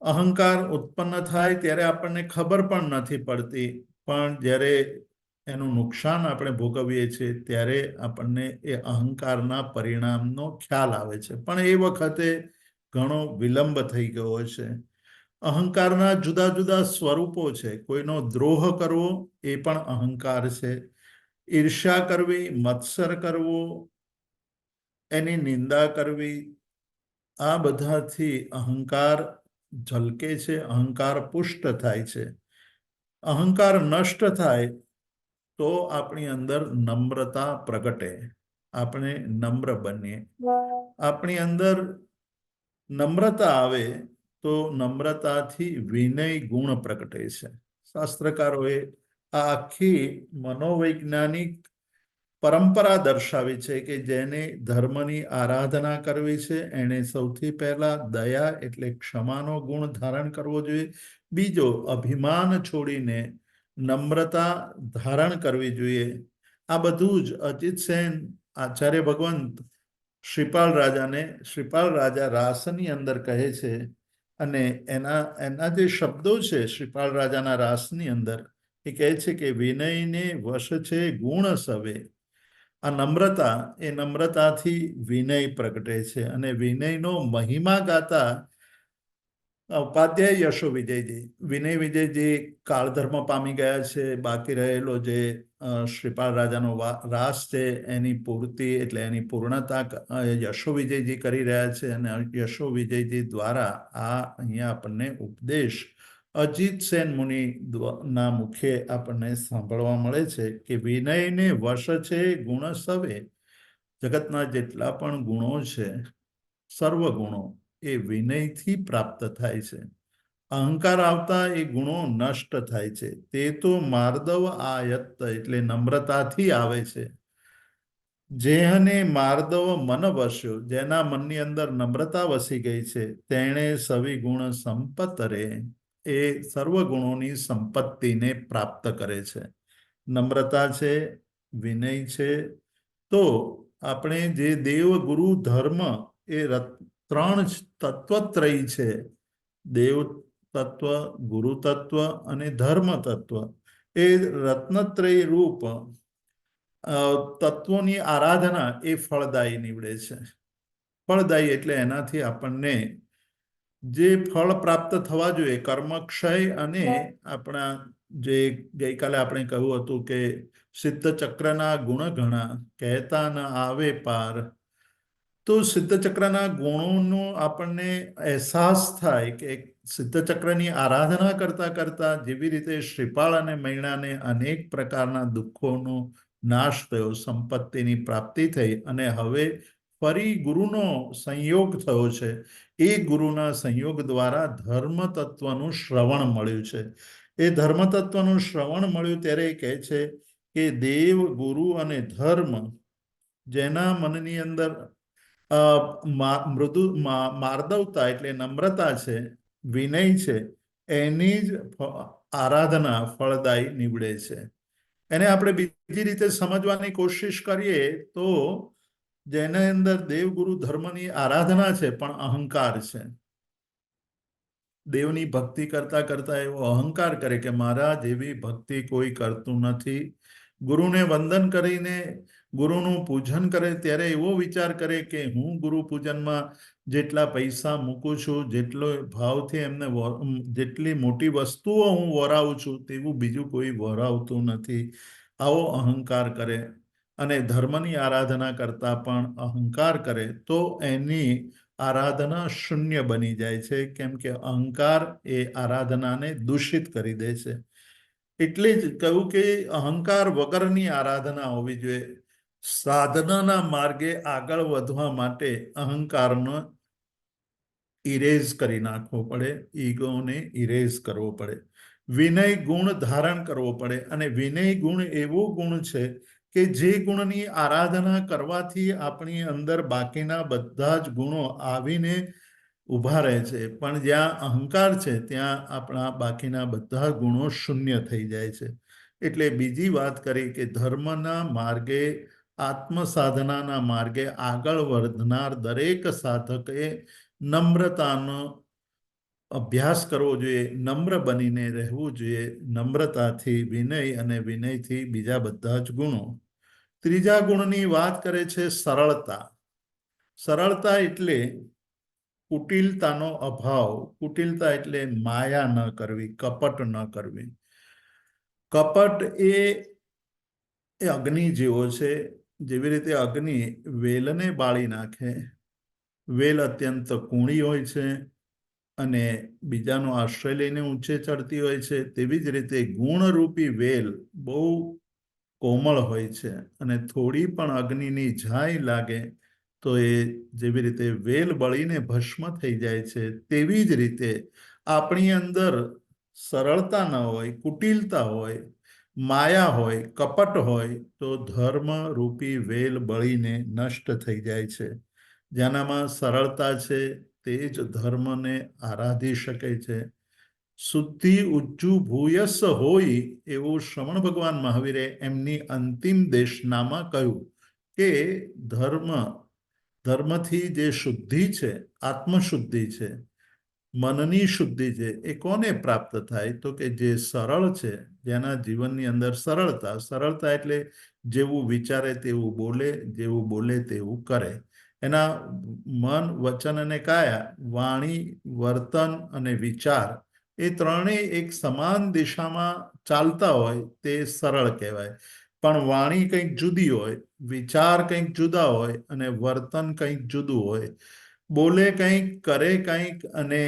અહંકાર ઉત્પન્ન થાય ત્યારે આપણને ખબર પણ નથી પડતી, પણ જ્યારે એનું નુકસાન આપણે ભોગવીએ છીએ ત્યારે આપણને એ અહંકારના પરિણામનો ખ્યાલ આવે છે, પણ એ વખતે ઘણો વિલંબ થઈ ગયો છે. અહંકારના જુદા જુદા સ્વરૂપો છે. કોઈનો દ્રોહ કરવો એ પણ અહંકાર છે. ઈર્ષ્યા કરવી, મત્સર કરવો, એની નિંદા કરવી, આ બધાથી અહંકાર ઝલકે છે, અહંકાર પુષ્ટ થાય છે. અહંકાર નષ્ટ થાય તો આપણી અંદર નમ્રતા પ્રગટે, આપણે નમ્ર બનીએ. આપણી અંદર નમ્રતા આવે તો નમ્રતાથી વિનય ગુણ પ્રગટે છે. શાસ્ત્રકારોએ આ આખી મનોવૈજ્ઞાનિક પરંપરા દર્શાવી છે કે જેને ધર્મની આરાધના કરવી છે એને સૌથી પહેલા દયા એટલે ક્ષમાનો ગુણ ધારણ કરવો જોઈએ. બીજો, અભિમાન છોડીને નમ્રતા ધારણ કરવી જોઈએ. આ બધું જ અજીત સેન, આચાર્ય ભગવંત શ્રીપાલ રાજાને, શ્રીપાલ રાજા રાસની અંદર કહે છે અને એના જે શબ્દો છે શ્રીપાલ રાજાના રાસની અંદર, એ કહે છે કે વિનયને વશ છે ગુણ સવે. આ નમ્રતા, એ નમ્રતાથી વિનય પ્રગટે છે અને વિનયનો મહિમા ગાતા ઉપાધ્યાય યશો વિજયજી, વિનય વિજયજી કાળધર્મ પામી ગયા છે. બાકી રહેલો જે શ્રીપાલ રાજાનો રાસ છે એની પૂર્તિ એટલે એની પૂર્ણતા યશો વિજયજી કરી રહ્યા છે અને યશો વિજયજી દ્વારા આ અહીંયા આપણને ઉપદેશ અજીત સેન મુનિ ના મુખે આપણને સાંભળવા મળે છે કે વિનયને વશ છે ગુણ સવે. જગતના જેટલા પણ ગુણો છે, સર્વ ગુણો એ વિનયથી પ્રાપ્ત થાય છે. અહંકાર આવતા એ ગુણો નષ્ટ થાય છે. તે તો માર્દવ આયત્ત એટલે નમ્રતાથી આવે છે. જેને માર્દવ મન વસ્યો, જેના મનની અંદર નમ્રતા વસી ગઈ છે, તેણે સવિ ગુણ સંપત રે, એ સર્વ ગુણોની સંપત્તિને પ્રાપ્ત કરે છે. નમ્રતા છે, વિનય છે. તો આપણે જે દેવ ગુરુ ધર્મ એ ત્રણ તત્વત્રયી છે, દેવ તત્વ, ગુરુ તત્વ અને ધર્મ તત્વ, એ રત્નત્રય રૂપ તત્વોની આરાધના એ ફળદાયી નીવડે છે. ફળદાયી એટલે એનાથી આપણને જે ફળ પ્રાપ્ત થવા જોઈએ, કર્મક્ષય અને આપણા જે ગઈકાલે આપણે કહ્યું હતું કે સિદ્ધ ચક્રના ગુણ ઘણા, કહેતા ન આવે પાર. તો સિદ્ધ ચક્રના ગુણોનો આપણને અહેસાસ થાય કે સિદ્ધ ચક્રની આરાધના કરતા કરતા જેવી રીતે શ્રીપાળ અને મૈણાને અનેક પ્રકારના દુઃખોનો નાશ થયો, સંપત્તિની પ્રાપ્તિ થઈ અને હવે ફરી ગુરુનો સંયોગ થયો છે. એ ગુરુના સંયોગ દ્વારા ધર્મ તત્વનું શ્રવણ મળ્યું છે. એ ધર્મ તત્વનું શ્રવણ મળ્યું ત્યારે એ કહે છે કે દેવ, ગુરુ અને ધર્મ જેના મનની અંદર માર્દવતા એટલે નમ્રતા છે, વિનય છે, એની જ આરાધના ફળદાયી નીવડે છે. એને આપણે બીજી રીતે સમજવાની કોશિશ કરીએ તો જેના અંદર દેવગુરુ ધર્મની આરાધના છે પણ અહંકાર છે. દેવની ભક્તિ કરતા કરતા એવો અહંકાર કરે કે મારા જેવી ભક્તિ કોઈ કરતું નથી. ગુરુને વંદન કરીને ગુરુનું પૂજન કરે ત્યારે એવો વિચાર કરે કે હું ગુરુ પૂજનમાં જેટલા પૈસા મૂકું છું, જેટલો ભાવથી એમને જેટલી મોટી વસ્તુઓ હું વરાવું છું તેવું બીજું કોઈ વરાવતું નથી. આવો અહંકાર કરે અને ધર્મની આરાધના કરતા પણ અહંકાર કરે તો એની આરાધના શૂન્ય બની જાય છે, કેમ કે અહંકાર એ આરાધનાને દૂષિત કરી દે છે. એટલે જ કહ્યું કે અહંકાર વગરની આરાધના હોવી જોઈએ. સાધનાના માર્ગે આગળ વધવા માટે અહંકારનો ઇરેઝ કરી નાખવો પડે, ઈગોને ઇરેઝ કરવો પડે, વિનય ગુણ ધારણ કરવો પડે. અને વિનય ગુણ એવો ગુણ છે કે જે ગુણની આરાધના કરવાથી આપણી અંદર બાકીના બધા જ ગુણો આવીને ઊભા રહે છે, પણ જ્યાં અહંકાર છે ત્યાં આપણા બાકીના બધા ગુણો શૂન્ય થઈ જાય છે. એટલે બીજી વાત કરી કે ધર્મના માર્ગે, આત્મ સાધનાના માર્ગે આગળ વધનાર દરેક સાધકે નમ્રતાનો અભ્યાસ કરવો જોઈએ, નમ્ર બનીને રહેવું જોઈએ, નમ્રતાથી વિનય અને વિનયથી બીજા બધા જ ગુણો. ત્રીજા ગુણની વાત કરે છે સરળતા. સરળતા એટલે કુટિલતાનો અભાવ. કુટિલતા એટલે માયા ન કરવી, કપટ ન કરવી. કપટ એ અગ્નિ જેવો છે. જેવી રીતે અગ્નિ વેલને બાળી નાખે, વેલ અત્યંત કુણી હોય છે અને બીજાનો આશ્રય લઈને ઊંચે ચડતી હોય છે, તેવી જ રીતે ગુણરૂપી વેલ બહુ કોમળ હોય છે અને થોડી પણ અગ્નિની ઝાંય લાગે તો એ જેવી રીતે વેલ બળીને ભસ્મ થઈ જાય છે, તેવી જ રીતે આપણી અંદર સરળતા ન હોય, કુટિલતા હોય, માયા હોય, કપટ હોય તો ધર્મ રૂપી વેલ બળીને નષ્ટ થઈ જાય છે. જેનામાં સરળતા છે તે જ ધર્મને આરાધી શકે છે. શુદ્ધિ ઉચ્ચુ ભૂયસ હોય એવું શ્રમણ ભગવાન મહાવીરે એમની અંતિમ દેશનામાં કહ્યું કે ધર્મથી જે શુદ્ધિ છે, આત્મશુદ્ધિ છે, મનની શુદ્ધિ છે, એ કોને પ્રાપ્ત થાય? તો કે જે સરળ છે, જેના જીવનની અંદર સરળતા એટલે જેવું વિચારે તેવું બોલે, જેવું બોલે તેવું કરે. એના મન, વચન અને કાયા, વાણી, વર્તન અને વિચાર એ ત્રણેય એક સમાન દિશામાં ચાલતા હોય તે સરળ કહેવાય. પણ વાણી કંઈક જુદી હોય, વિચાર કંઈક જુદા હોય અને વર્તન કંઈક જુદું હોય, બોલે કંઈક, કરે કંઈક અને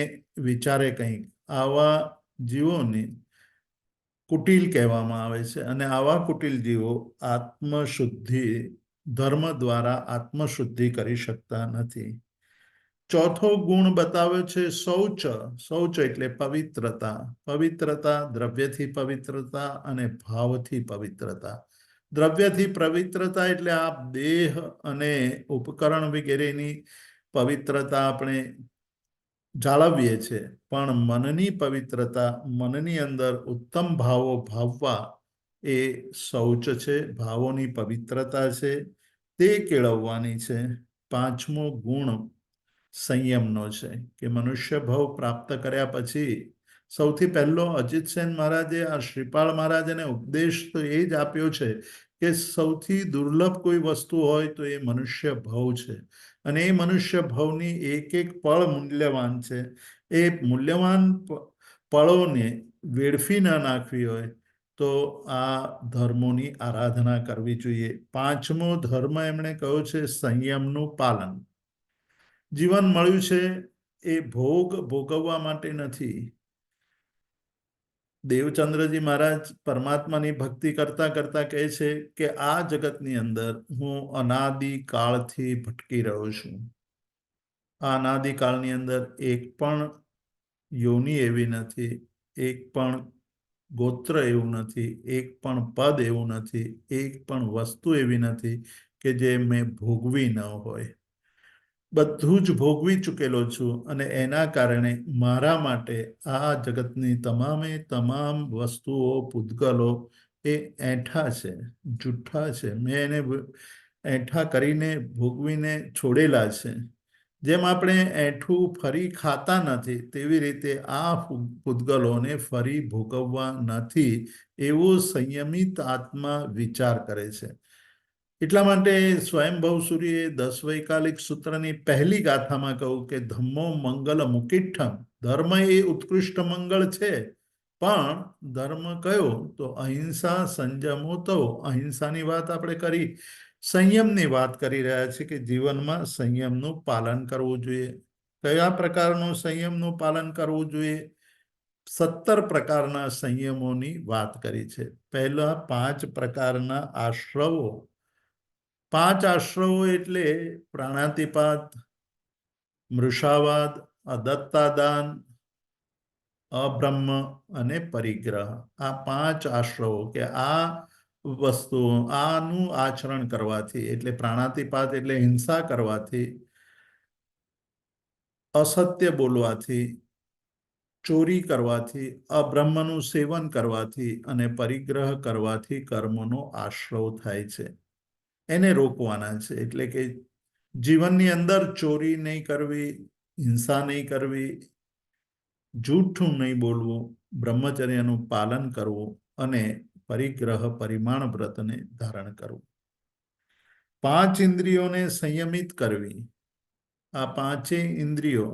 વિચારે કંઈક, આવા જીવોને કુટિલ કહેવામાં આવે છે. અને આવા કુટિલ જીવો આત્મશુદ્ધિ, ધર્મ દ્વારા આત્મશુદ્ધિ કરી શકતા નથી. ચોથો ગુણ બતાવ્યો છે શૌચ. શૌચ એટલે પવિત્રતા. પવિત્રતા, દ્રવ્યથી પવિત્રતા અને ભાવથી પવિત્રતા. દ્રવ્યથી પવિત્રતા એટલે આ દેહ અને ઉપકરણ વગેરેની પવિત્રતા આપણે જાળવીએ છીએ, પણ મનની પવિત્રતા, મનની અંદર ઉત્તમ ભાવો ભાવવા એ શૌચ છે, ભાવોની પવિત્રતા છે, તે કેળવવાની છે. પાંચમો ગુણ સંયમનો છે કે મનુષ્ય ભાવ પ્રાપ્ત કર્યા પછી સૌથી પહેલો અજીત સેન મહારાજે આ શ્રીપાળ મહારાજને ઉપદેશ તો એ જ આપ્યો છે કે સૌથી દુર્લભ કોઈ વસ્તુ હોય તો એ મનુષ્ય ભાવ છે. અને એ મનુષ્ય ભાવની એક એક પળ મૂલ્યવાન છે. એ મૂલ્યવાન પળોને વેડફી ન નાખવી હોય તો આ ધર્મોની આરાધના કરવી જોઈએ. પાંચમો ધર્મ એમણે કહ્યું છે સંયમનું પાલન. જીવન મળ્યું છે એ ભોગવવા માટે નથી. દેવચંદ્રજી મહારાજ પરમાત્માની ભક્તિ કરતા કરતા કહે છે કે આ જગતની અંદર હું અનાદિકાળથી ભટકી રહ્યો છું. આ અનાદિકાળની અંદર એક પણ યોનિ એવી નથી, એક પણ ગોત્ર એવું નથી, એક પણ પદ એવું નથી, એક પણ વસ્તુ એવી નથી કે જે મેં ભોગવી ન હોય. બધું જ ભોગવી ચૂકેલો છું અને એના કારણે મારા માટે આ જગતની તમામે તમામ વસ્તુઓ, પૂતગલો એ એઠા છે, જૂઠા છે. મેં એને એઠા કરીને ભોગવીને છોડેલા છે. જેમ આપણે એઠું ફરી ખાતા નથી તેવી રીતે આ પૂતગલોને ફરી ભોગવવા નથી એવો સંયમિત આત્મા વિચાર કરે છે. એટલા માટે સ્વયંભવ સૂર્યે 10 વૈકાલિક સૂત્રની પહેલી ગાથામાં કહ્યું કે ધમ્મો મંગલ મુકિઠ્ઠમ, ધર્મ એ ઉત્કૃષ્ટ મંગળ છે, પણ ધર્મ કયો તો અહિંસા સંયમો તો. અહિંસાની વાત આપણે કરી, સંયમની વાત કરી રહ્યા છે કે જીવનમાં સંયમનું પાલન કરવું જોઈએ. કયા પ્રકારનું સંયમનું પાલન કરવું જોઈએ? 17 પ્રકારના સંયમોની વાત કરી છે. પહેલા 5 પ્રકારના આશ્રવો. 5 આશ્રવો એટલે પ્રાણાતિપાત, મૃષાવાદ, અદત્તાદાન, અબ્રહ્મ અને પરિગ્રહ. આ 5 આશ્રવો કે આ વસ્તુઓ, આનું આચરણ કરવાથી, એટલે પ્રાણાતિપાત એટલે હિંસા કરવાથી, અસત્ય બોલવાથી, ચોરી કરવાથી, અબ્રહ્મનું સેવન કરવાથી અને પરિગ્રહ કરવાથી કર્મનો આશ્રવ થાય છે. એને રોકવાના છે. એટલે કે જીવનની અંદર ચોરી નહીં કરવી, હિંસા નહીં કરવી, જૂઠું નહીં બોલવું, બ્રહ્મચર્યનું પાલન કરવું અને પરિગ્રહ પરિમાણ વ્રતને ધારણ કરવું. 5 ઇન્દ્રિયોને સંયમિત કરવી. આ 5 ઇન્દ્રિયો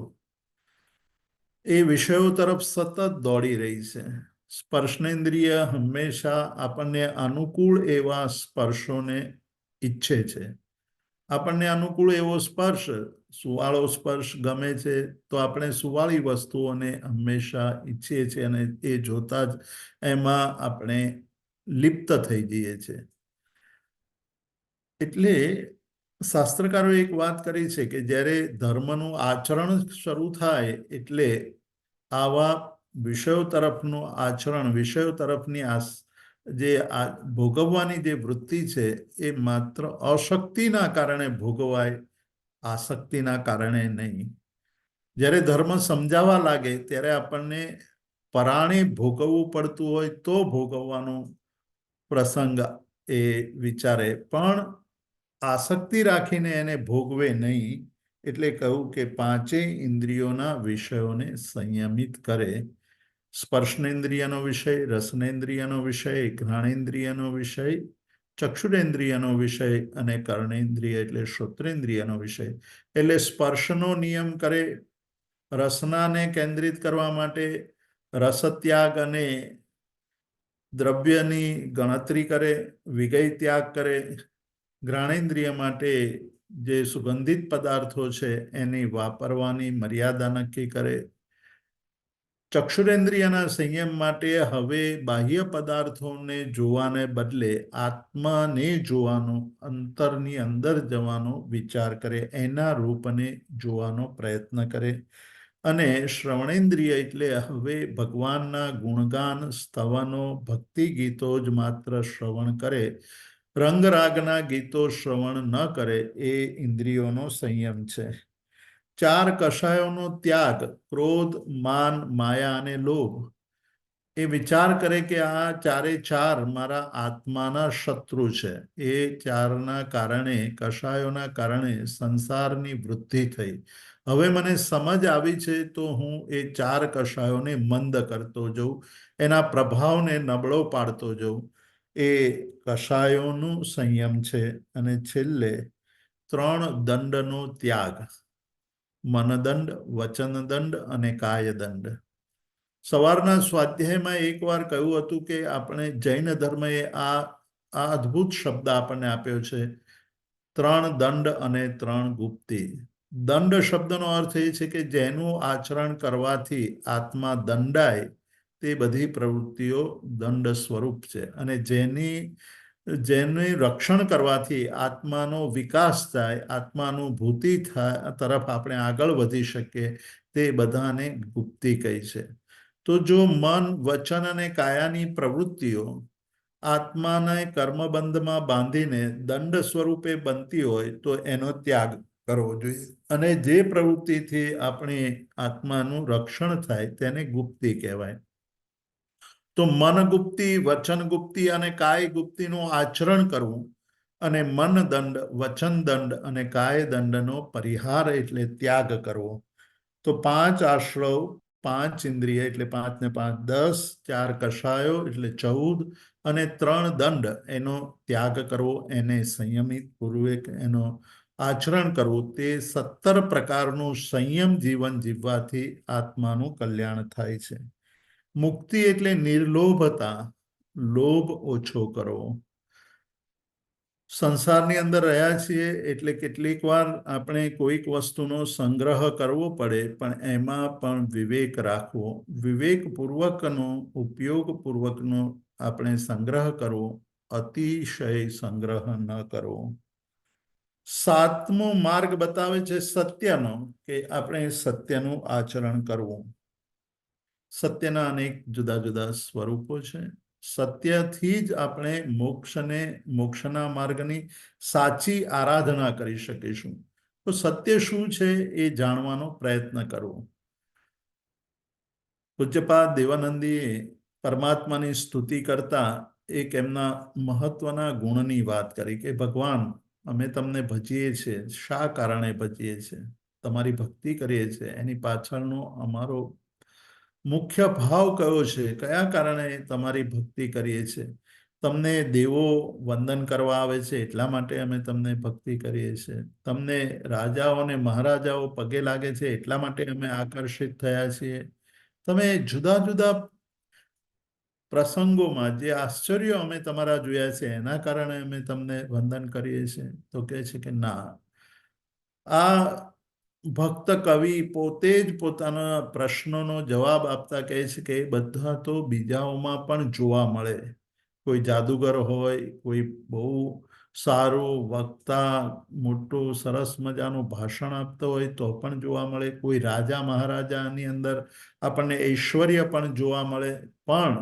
એ વિષયો તરફ સતત દોડી રહી છે. સ્પર્શનેન્દ્રિય હંમેશા આપણને અનુકૂળ એવા સ્પર્શોને ઈચ્છે છે. આપણને અનુકૂળ એવો સ્પર્શ, સુવાળો સ્પર્શ ગમે છે તો આપણે સુવાળી વસ્તુઓને હંમેશા ઈચ્છીએ છીએ અને એ જોતા જ એમાં આપણે લિપ્ત થઈ જઈએ છીએ. એટલે શાસ્ત્રકારોએ એક વાત કરી છે કે જ્યારે ધર્મનું આચરણ શરૂ થાય એટલે આવા વિષયો તરફનું આચરણ, વિષયો તરફની જે ભોગવવાની જે વૃત્તિ છે એ માત્ર અશક્તિના કારણે ભોગવાય, આસક્તિના કારણે નહીં. જ્યારે ધર્મ સમજાવવા લાગે ત્યારે આપણને પરાણે ભોગવવું પડતું હોય તો ભોગવવાનો પ્રસંગ એ વિચારે, પણ આસક્તિ રાખીને એને ભોગવે નહીં. એટલે કહ્યું કે 5 ઇન્દ્રિયોના વિષયોને સંયમિત કરે. સ્પર્શનેન્દ્રિયનો વિષય, રસનેન્દ્રિયનો વિષય, ઘ્રાણેન્દ્રિયનો વિષય, ચક્ષુરેન્દ્રિયનો વિષય અને કર્ણેન્દ્રિય એટલે શ્રોત્રેન્દ્રિયનો વિષય. એટલે સ્પર્શનો નિયમ કરે, રસનાને કેન્દ્રિત કરવા માટે રસત્યાગ અને દ્રવ્યની ગણતરી કરે, વિગય ત્યાગ કરે. ઘ્રાણેન્દ્રિય માટે જે સુગંધિત પદાર્થો છે એની વાપરવાની મર્યાદા નક્કી કરે. ચક્ષુરેન્દ્રિયના સંયમ માટે હવે બાહ્ય પદાર્થોને જોવાને બદલે આત્માને જોવાનો, અંતરની અંદર જવાનો વિચાર કરે, એના રૂપને જોવાનો પ્રયત્ન કરે. અને શ્રવણેન્દ્રિય એટલે હવે ભગવાનના ગુણગાન, સ્તવનો, ભક્તિ ગીતો જ માત્ર શ્રવણ કરે, રંગરાગના ગીતો શ્રવણ ન કરે. એ ઇન્દ્રિયોનો સંયમ છે. 4 કષાયોનો ત્યાગ, ક્રોધ, માન, માયા અને લોભ. એ વિચાર કરે કે આ 4 મારા આત્માના શત્રુ છે. એ 4ના કારણે, કષાયોના કારણે સંસારની વૃદ્ધિ થઈ. હવે મને સમજ આવી છે તો હું એ 4 કષાયોને મંદ કરતો જઉં, એના પ્રભાવને નબળો પાડતો જઉં. એ કષાયોનું સંયમ છે. અને છેલ્લે 3 દંડનો ત્યાગ, મનદંડ, વચનદંડ અને કાયદંડ. સવારના સ્વાધ્યાયમાં એકવાર કહ્યું હતું કે આપણે જૈન ધર્મએ આ અદ્ભુત શબ્દ આપણને આપ્યો છે, 3 દંડ અને 3 ગુપ્તી. દંડ શબ્દનો અર્થ એ છે કે જેનું આચરણ કરવાથી આત્મા દંડાય તે બધી પ્રવૃત્તિઓ દંડ સ્વરૂપ છે, અને જેનું રક્ષણ કરવાથી આત્માનો વિકાસ થાય, આત્માનુભૂતિ તરફ આપણે આગળ વધી શકીએ, તે બધાને ગુપ્તી કહી છે. તો જો મન, વચન અને કાયાની પ્રવૃત્તિઓ આત્માને કર્મબંધમાં બાંધીને દંડ સ્વરૂપે બનતી હોય તો એનો ત્યાગ કરવો જોઈએ. અને જે પ્રવૃત્તિથી આપણે આત્માનું રક્ષણ થાય તેને ગુપ્તિ કહેવાય. તો મન ગુપ્તિ, વચન ગુપ્તિ અને કાય ગુપ્તિનું આચરણ કરવું અને મન દંડ, વચન દંડ અને કાય દંડનો પરિહાર એટલે ત્યાગ કરવો. તો 5 આશ્રવ, 5 ઇન્દ્રિય એટલે 5 ને 5 10, 4 કષાયો એટલે 14 અને 3 દંડ એનો ત્યાગ કરવો, એને સંયમિત પૂર્વક એનો આચરણ કરવું. તે 17 પ્રકારનું સંયમ જીવન જીવવાથી આત્માનું કલ્યાણ થાય છે. મુક્તિ એટલે નિર્લોભતા, લોભ ઓછો કરવો. સંસારની અંદર રહ્યા છીએ એટલે કેટલીક વાર આપણે કોઈક વસ્તુનો સંગ્રહ કરવો પડે, પણ એમાં પણ વિવેક રાખવો. વિવેકપૂર્વકનો, ઉપયોગપૂર્વકનો આપણે સંગ્રહ કરવો, અતિશય સંગ્રહ ન કરવો. 7મો માર્ગ બતાવે છે સત્યનો, કે આપણે સત્યનું આચરણ કરવું. સત્યના અનેક જુદા જુદા સ્વરૂપો છે. સત્યથી જ આપણે મોક્ષના માર્ગની સાચી આરાધના કરી શકીશું. તો સત્ય શું છે એ જાણવાનો પ્રયત્ન કરવો. પૂજ્યપાદ દેવાનંદીએ પરમાત્માની સ્તુતિ કરતા એક એમના મહત્વના ગુણની વાત કરી કે ભગવાન, અમે તમને ભજીએ છીએ, શા કારણે ભજીએ છીએ? તમારી ભક્તિ કરીએ છીએ, એની પાછળનો અમારો મુખ્ય ભાવ કયો છે? કયા કારણે તમારી ભક્તિ કરીએ છીએ? તમને દેવો વંદન કરવા આવે છે એટલા માટે અમે તમને ભક્તિ કરીએ છીએ. તમને રાજાઓ અને મહારાજાઓ પગે લાગે છે એટલા માટે અમે આકર્ષિત થયા છીએ. તમે જુદા જુદા પ્રસંગોમાં જે આશ્ચર્યો અમે તમારા જોયા છે એના કારણે અમે તમને વંદન કરીએ છીએ. તો કહે છે કે ના, આ ભક્ત કવિ પોતે જ પોતાના પ્રશ્નોનો જવાબ આપતા કહે છે કે એ બધા તો બીજાઓમાં પણ જોવા મળે. કોઈ જાદુગર હોય, કોઈ બહુ સારું વક્તા, મોટું સરસ મજાનું ભાષણ આપતો હોય તો પણ જોવા મળે. કોઈ રાજા મહારાજાની અંદર આપણને ઐશ્વર્ય પણ જોવા મળે. પણ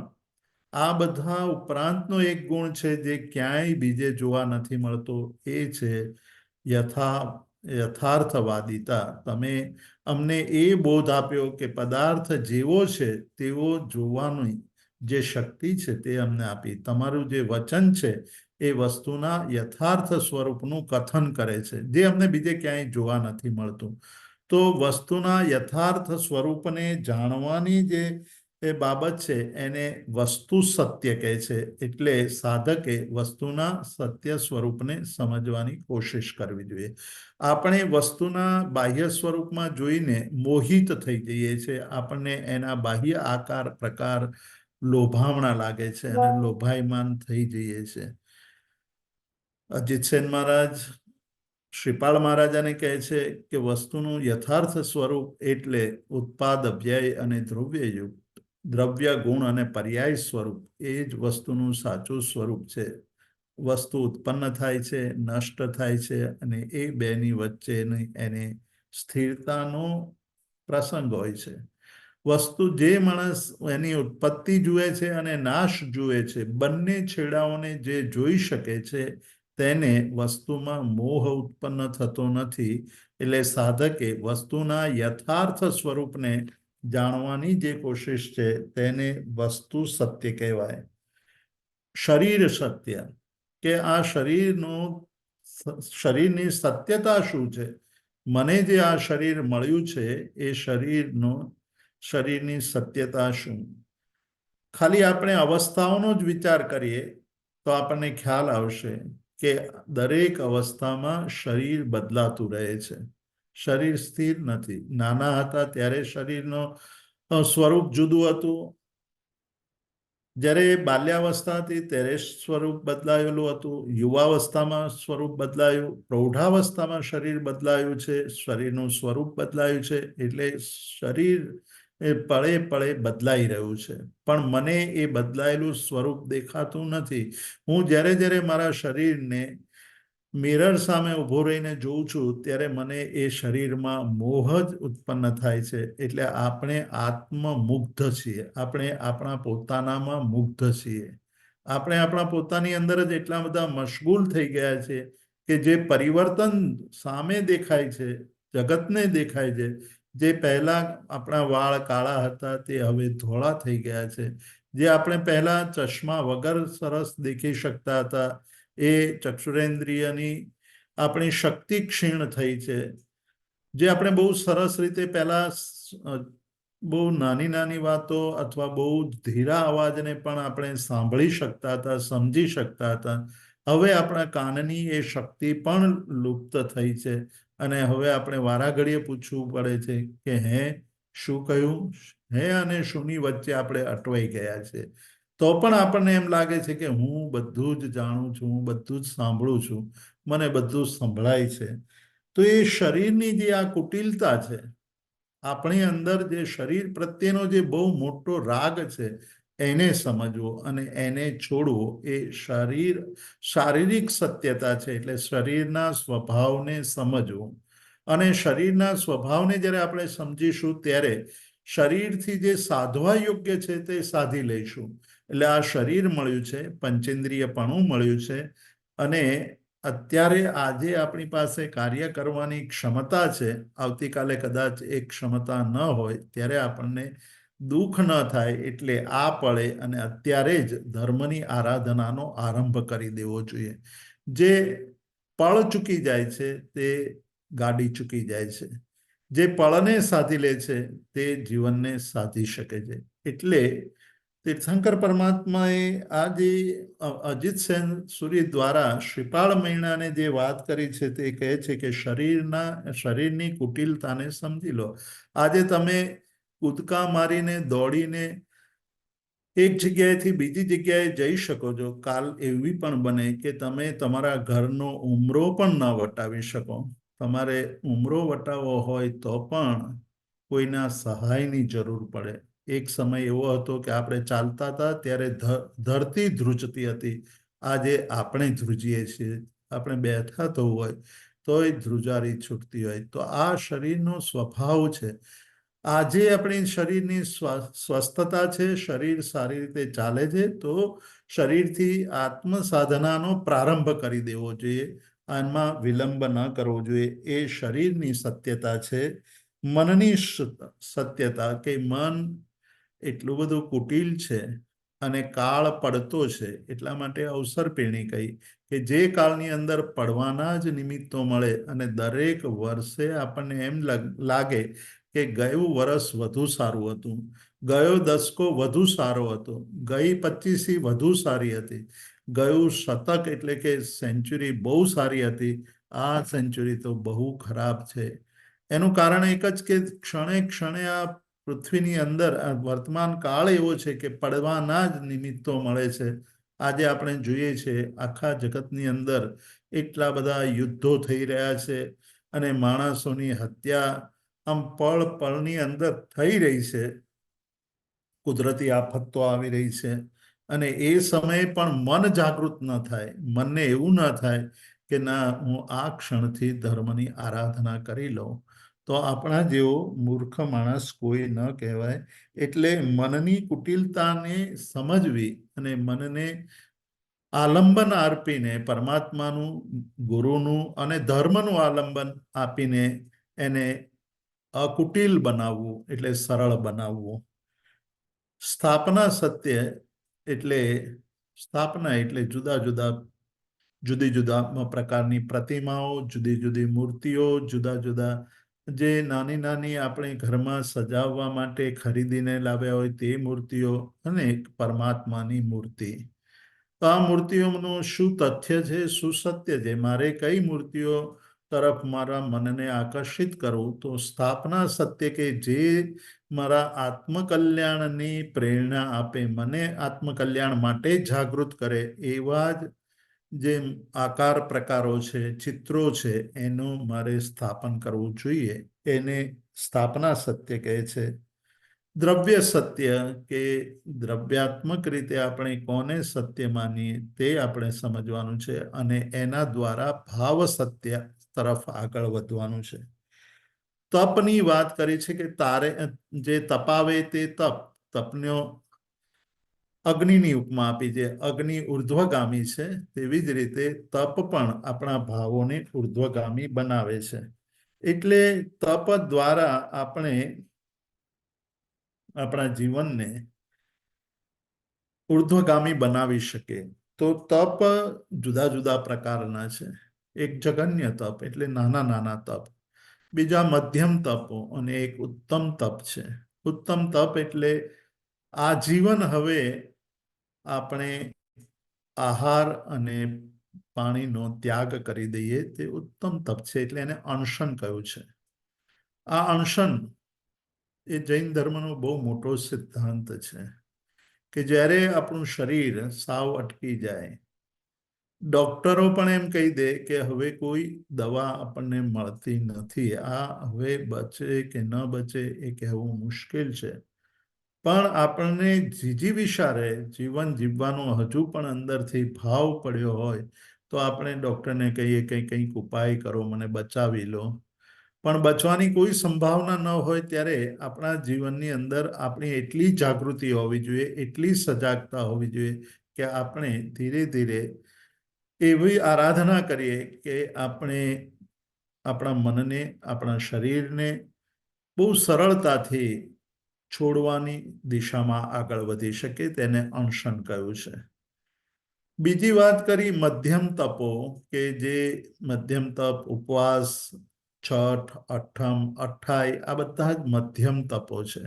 આ બધા ઉપરાંતનો એક ગુણ છે જે ક્યાંય બીજે જોવા નથી મળતો, એ છે યથાર્થવાદિતા. તમે અમને એ બોધ આપ્યો કે પદાર્થ જેવો છે તેવો જોવાની જે શક્તિ છે તે અમને આપી. તમારું જે વચન છે એ વસ્તુના યથાર્થ સ્વરૂપનું કથન કરે છે, જે અમને બીજે ક્યાંય જોવા નથી મળતું. તો વસ્તુના યથાર્થ સ્વરૂપને જાણવાની જે એ બાબત છે એને વસ્તુ સત્ય કહે છે. એટલે સાધકે વસ્તુના સત્ય સ્વરૂપને સમજવાની કોશિશ કરવી જોઈએ. આપણે વસ્તુના બાહ્ય સ્વરૂપમાં જોઈને મોહિત થઈ જઈએ છીએ. આપણને એના બાહ્ય આકાર પ્રકાર લોભામણા લાગે છે અને લોભાયમાન થઈ જઈએ છીએ. અજીતસેન મહારાજ શ્રીપાળ મહારાજાને કહે છે કે વસ્તુનું યથાર્થ સ્વરૂપ એટલે ઉત્પાદ, વ્યય અને દ્રવ્યયુક્ત, દ્રવ્ય, ગુણ અને પર્યાય સ્વરૂપ. એ જ વસ્તુનું સાચું સ્વરૂપ છે. વસ્તુ ઉત્પન્ન થાય છે, નષ્ટ થાય છે, અને એ બેની વચ્ચેની એને સ્થિરતાનો પ્રસંગ હોય છે. વસ્તુ જે માણસ એની ઉત્પત્તિ જુએ છે અને નાશ જુએ છે, બંને છેડાઓને જે જોઈ શકે છે તેને વસ્તુમાં મોહ ઉત્પન્ન થતો નથી. એટલે સાધકે વસ્તુના યથાર્થ સ્વરૂપને જાણવાની જે કોશિશ છે તેને વસ્તુ સત્ય કહેવાય. શરીર સત્ય, કે આ શરીરની સત્યતા શું છે? મને જે આ શરીર મળ્યું છે એ શરીરની સત્યતા શું? ખાલી આપણે અવસ્થાઓનો જ વિચાર કરીએ તો આપણને ખ્યાલ આવશે કે દરેક અવસ્થામાં શરીર બદલાતું રહે છે. શરીર સ્થિર નથી. નાના હતા ત્યારે શરીરનું સ્વરૂપ જુદું હતું. જ્યારે બાલ્યાવસ્થા હતી ત્યારે સ્વરૂપ બદલાયેલું હતું. યુવાવસ્થામાં સ્વરૂપ બદલાયું. પ્રૌઢાવસ્થામાં શરીર બદલાયું છે. શરીરનું સ્વરૂપ બદલાયું છે. એટલે શરીર એ પળે પળે બદલાઈ રહ્યું છે. પણ મને એ બદલાયેલું સ્વરૂપ દેખાતું નથી. હું જ્યારે જ્યારે મારા શરીરને મિરર સામે ઊભો રહીને જોઉં છું ત્યારે મને એ શરીરમાં મોહ જ ઉત્પન્ન થાય છે. એટલે આપણે આત્મમુગ્ધ છીએ, આપણે આપણા પોતાનામાં મુગ્ધ છીએ. આપણે આપણા પોતાની અંદર જ એટલા બધા મશગુલ થઈ ગયા છે કે જે પરિવર્તન સામે દેખાય છે, જગતને દેખાય છે, જે પહેલા આપણા વાળ કાળા હતા તે હવે ધોળા થઈ ગયા છે, જે આપણે પહેલા ચશ્મા વગર સરસ દેખી શકતા હતા એ ચક્ષુરેન્દ્રિયની આપણી શક્તિ ક્ષીણ થઈ છે. જે આપણે બહુ સરસ રીતે પહેલા બહુ નાની નાની વાતો અથવા બહુ ધીરા અવાજને પણ આપણે સાંભળી શકતા હતા, સમજી શકતા હતા, હવે આપણા કાનની એ શક્તિ પણ લુપ્ત થઈ છે. અને હવે આપણે વારાઘડીએ પૂછવું પડે છે કે હે શું કહ્યું, હે અને શુંની વચ્ચે આપણે અટવાઈ ગયા છે. તો પણ આપણને એમ લાગે છે કે હું બધું જ જાણું છું, હું બધું જ સાંભળું છું, મને બધું સંભળાય છે. તો એ શરીરની જે આ કુટિલતા છે, આપણી અંદર જે શરીર પ્રત્યેનો જે બહુ મોટો રાગ છે એને સમજવો અને એને છોડવો એ શારીરિક સત્યતા છે. એટલે શરીરના સ્વભાવને સમજવું. અને શરીરના સ્વભાવને જ્યારે આપણે સમજીશું ત્યારે શરીરથી જે સાધવા યોગ્ય છે તે સાધી લઈશું. એટલે આ શરીર મળ્યું છે, પંચેન્દ્રિયપણું મળ્યું છે, અને અત્યારે આજે આપણી પાસે કાર્ય કરવાની ક્ષમતા છે. આવતીકાલે કદાચ એ ક્ષમતા ન હોય ત્યારે આપણને દુઃખ ન થાય. એટલે આ પળે અને અત્યારે જ ધર્મની આરાધનાનો આરંભ કરી દેવો જોઈએ. જે પળ ચૂકી જાય છે તે ગાડી ચૂકી જાય છે. જે પળને સાધી લે છે તે જીવનને સાધી શકે છે. એટલે તીર્થંકર પરમાત્માએ આ જે અજીત સેન સુરી દ્વારા શ્રીપાળ મૈણાને જે વાત કરી છે તે કહે છે કે શરીરની કુટિલતાને સમજી લો. આજે તમે કૂદકા મારીને દોડીને એક જગ્યાએથી બીજી જગ્યાએ જઈ શકો છો. કાલ એવી પણ બને કે તમે તમારા ઘરનો ઉમરો પણ ન વટાવી શકો. તમારે ઉમરો વટાવવો હોય તો પણ કોઈના સહાયની જરૂર પડે. એક સમય એવો હતો કે આપણે ચાલતા હતા ત્યારે ધરતી ધ્રુજતી હતી. આજે આપણે ધ્રુજીએ છીએ. આપણે બેઠા થવું હોય તોય ધ્રુજારી છૂટતી હોય. તો આ શરીરનો સ્વભાવ છે. આજે આપણી શરીરની સ્વસ્થતા છે, શરીર સારી રીતે ચાલે છે, તો શરીરથી આત્મ સાધનાનો પ્રારંભ કરી દેવો જોઈએ. આમાં વિલંબ ન કરવો જોઈએ. એ શરીરની સત્યતા છે. મનની સત્યતા કે મન એટલું બધું કુટિલ છે અને કાળ પડતો છે. એટલા માટે અવસર પેણી કહી કે જે કાળની અંદર પડવાના જ નિમિત્તો મળે અને દરેક વર્ષે આપણને એમ લાગે કે ગયું વર્ષ વધુ સારું હતું, ગયો દસકો વધુ સારો હતો, ગઈ 25મી વધુ સારી હતી, ગયું શતક એટલે કે સેન્ચુરી બહુ સારી હતી, આ સેન્ચુરી તો બહુ ખરાબ છે. એનું કારણ એક જ કે ક્ષણે ક્ષણે આ પૃથ્વીની અંદર વર્તમાન કાળ એવો છે કે પડવાના જ નિમિત્તો મળે છે. આજે આપણે જોઈએ છીએ આખા જગતની અંદર એટલા બધા યુદ્ધો થઈ રહ્યા છે અને માણસોની હત્યા આમ પળ પળની અંદર થઈ રહી છે. કુદરતી આફતો આવી રહી છે અને એ સમયે પણ મન જાગૃત ન થાય. મનને એવું ન થાય કે ના, હું આ ક્ષણથી ધર્મની આરાધના કરી લઉં, તો આપણા જેવો મૂર્ખ માણસ કોઈ ન કહેવાય. એટલે મનની કુટિલતાને સમજવી અને મનને આલંબન આપીને પરમાત્માનું, ગુરુનું અને ધર્મનું આલંબન આપીને એને અકુટિલ બનાવવું એટલે સરળ બનાવવું. સ્થાપના સત્ય એટલે સ્થાપના એટલે જુદી જુદા પ્રકારની પ્રતિમાઓ, જુદી જુદી મૂર્તિઓ, જુદા જુદા જે નાની નાની આપણે ઘરમાં સજાવવા માટે ખરીદીને લાવ્યા હોય તે મૂર્તિઓ અને પરમાત્માની મૂર્તિ. તો આ મૂર્તિઓનું શું તથ્ય છે, શું સત્ય છે? મારે કઈ મૂર્તિઓ તરફ મારા મનને આકર્ષિત કરવું? તો સ્થાપના સત્ય કે જે મારા આત્મકલ્યાણની પ્રેરણા આપે, મને આત્મકલ્યાણ માટે જાગૃત કરે એવા જ જે આકાર પ્રકારો છે, ચિત્રો છે, એનું મારે સ્થાપન કરવું જોઈએ. એને સ્થાપના સત્ય કહે છે. દ્રવ્ય સત્ય કે દ્રવ્યાત્મક રીતે આપણે કોને સત્ય માનીએ તે આપણે સમજવાનું છે અને એના દ્વારા ભાવ સત્ય તરફ આગળ વધવાનું છે. તપની વાત કરી છે કે તારે જે તપાવે તે તપનો અગ્નિની ઉપમા આપી છે. અગ્નિ ઉર્ધ્વગામી છે, તેવી જ રીતે તપ પણ આપણા ભાવોને ઉર્ધ્વગામી બનાવે છે. એટલે તપ દ્વારા આપણે આપણા જીવનને ઉર્ધ્વગામી બનાવી શકીએ. તો તપ જુદા જુદા પ્રકારના છે. એક જગન્ય તપ એટલે નાના નાના તપ, બીજા મધ્યમ તપો અને એક ઉત્તમ તપ છે. ઉત્તમ તપ એટલે આજીવન હવે આપણે આહાર અને પાણીનો ત્યાગ કરી દઈએ તે ઉત્તમ તપ છે. એટલે એને અનશન કહ્યું છે. આ અનશન એ જૈન ધર્મનો બહુ મોટો સિદ્ધાંત છે કે જ્યારે આપણું શરીર સાવ અટકી જાય, ડોક્ટરો પણ એમ કહી દે કે હવે કોઈ દવા આપણને મળતી નથી, આ હવે બચે કે ન બચે એ કહેવું મુશ્કેલ છે, પણ આપણને જીજી વિચારે જીવન જીવવાનો હજુ પણ અંદરથી ભાવ પડ્યો હોય તો આપણે ડોક્ટરને કહીએ કે કંઈક ઉપાય કરો, મને બચાવી લો. પણ બચવાની કોઈ સંભાવના ન હોય ત્યારે આપણા જીવનની અંદર આપણી એટલી જાગૃતિ હોવી જોઈએ, એટલી સજાગતા હોવી જોઈએ કે આપણે ધીરે ધીરે એવી આરાધના કરીએ કે આપણે આપણા મનને, આપણા શરીરને બહુ સરળતાથી છોડવાની દિશામાં આગળ વધી શકે. તેને અનશન કહ્યું છે. બીજી વાત કરી મધ્યમ તપો કે જે મધ્યમ તપ, ઉપવાસ, છઠ, અઠમ, અઠાઈ આ બધા જ મધ્યમ તપો છે.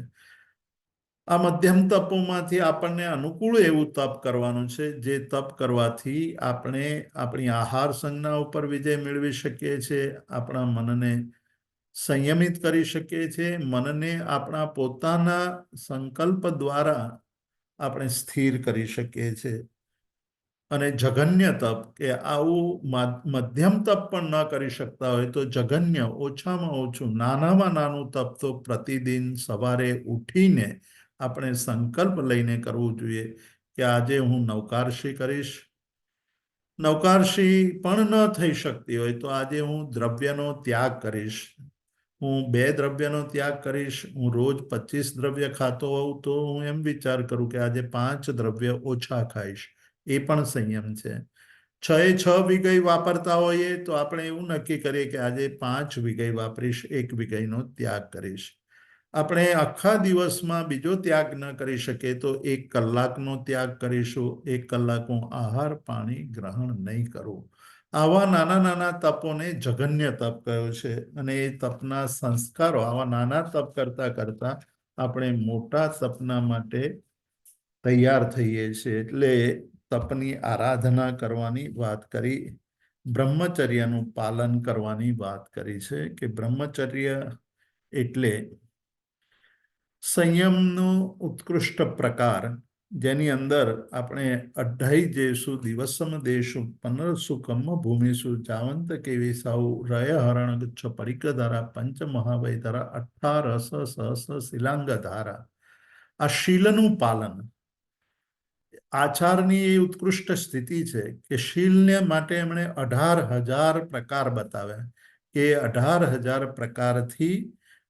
આ મધ્યમ તપોમાંથી આપણને અનુકૂળ એવું તપ કરવાનું છે જે તપ કરવાથી આપણે આપણી આહાર સંજ્ઞા ઉપર વિજય મેળવી શકીએ છીએ, આપણા મનને સંયમિત કરી શકીએ છીએ, મનને આપણા પોતાના સંકલ્પ દ્વારા આપણે સ્થિર કરી શકીએ છીએ. અને જઘન્ય તપ કે આવું મધ્યમ તપ પણ ન કરી શકતા હોય તો જઘન્ય, ઓછામાં ઓછું નાનામાં નાનું તપ તો પ્રતિદિન સવારે ઉઠીને આપણે સંકલ્પ લઈને કરવું જોઈએ કે આજે હું નવકારશી કરીશ. નવકારશી પણ ન થઈ શકતી હોય તો આજે હું દ્રવ્યનો ત્યાગ કરીશ, હું 2 દ્રવ્યનો ત્યાગ કરીશ. હું રોજ 25 દ્રવ્ય ખાતો હોઉં તો હું એમ વિચાર કરું કે આજે 5 દ્રવ્ય ઓછા ખાઈશ, એ પણ સંયમ છે. 6 વિગઈ વાપરતા હોઈએ તો આપણે એવું નક્કી કરીએ કે આજે 5 વિગઈ વાપરીશ, 1 વિગઈનો ત્યાગ કરીશ. આપણે આખા દિવસમાં બીજો ત્યાગ ન કરી શકીએ તો 1 કલાકનો ત્યાગ કરીશું, 1 કલાક હું આહાર પાણી ગ્રહણ નહીં કરું. આવા નાના નાના તપોને જઘન્ય તપ કહ્યો છે. અને એ તપના સંસ્કારો, આવા નાના તપ કરતા કરતા આપણે મોટા તપના માટે તૈયાર થઈએ છીએ. એટલે તપની આરાધના કરવાની વાત કરી, બ્રહ્મચર્યનું પાલન કરવાની વાત કરી છે કે બ્રહ્મચર્ય એટલે સંયમનો ઉત્કૃષ્ટ પ્રકાર, જેની અંદર આપણે 28 જેસુ દિવસમ દેશુ પુનઃસુકમ ભૂમિસુ જાવંત કેવી સાઉ રય હરણ ગુચ્છ પરિકધારા પંચ મહાવૈધરા 18 રસ સહસ શિલાંગ ધારા. આ શીલનું પાલન, આચારની એ ઉત્કૃષ્ટ સ્થિતિ છે કે શીલને માટે એમણે 18,000 પ્રકાર બતાવ્યા કે 18,000 પ્રકારથી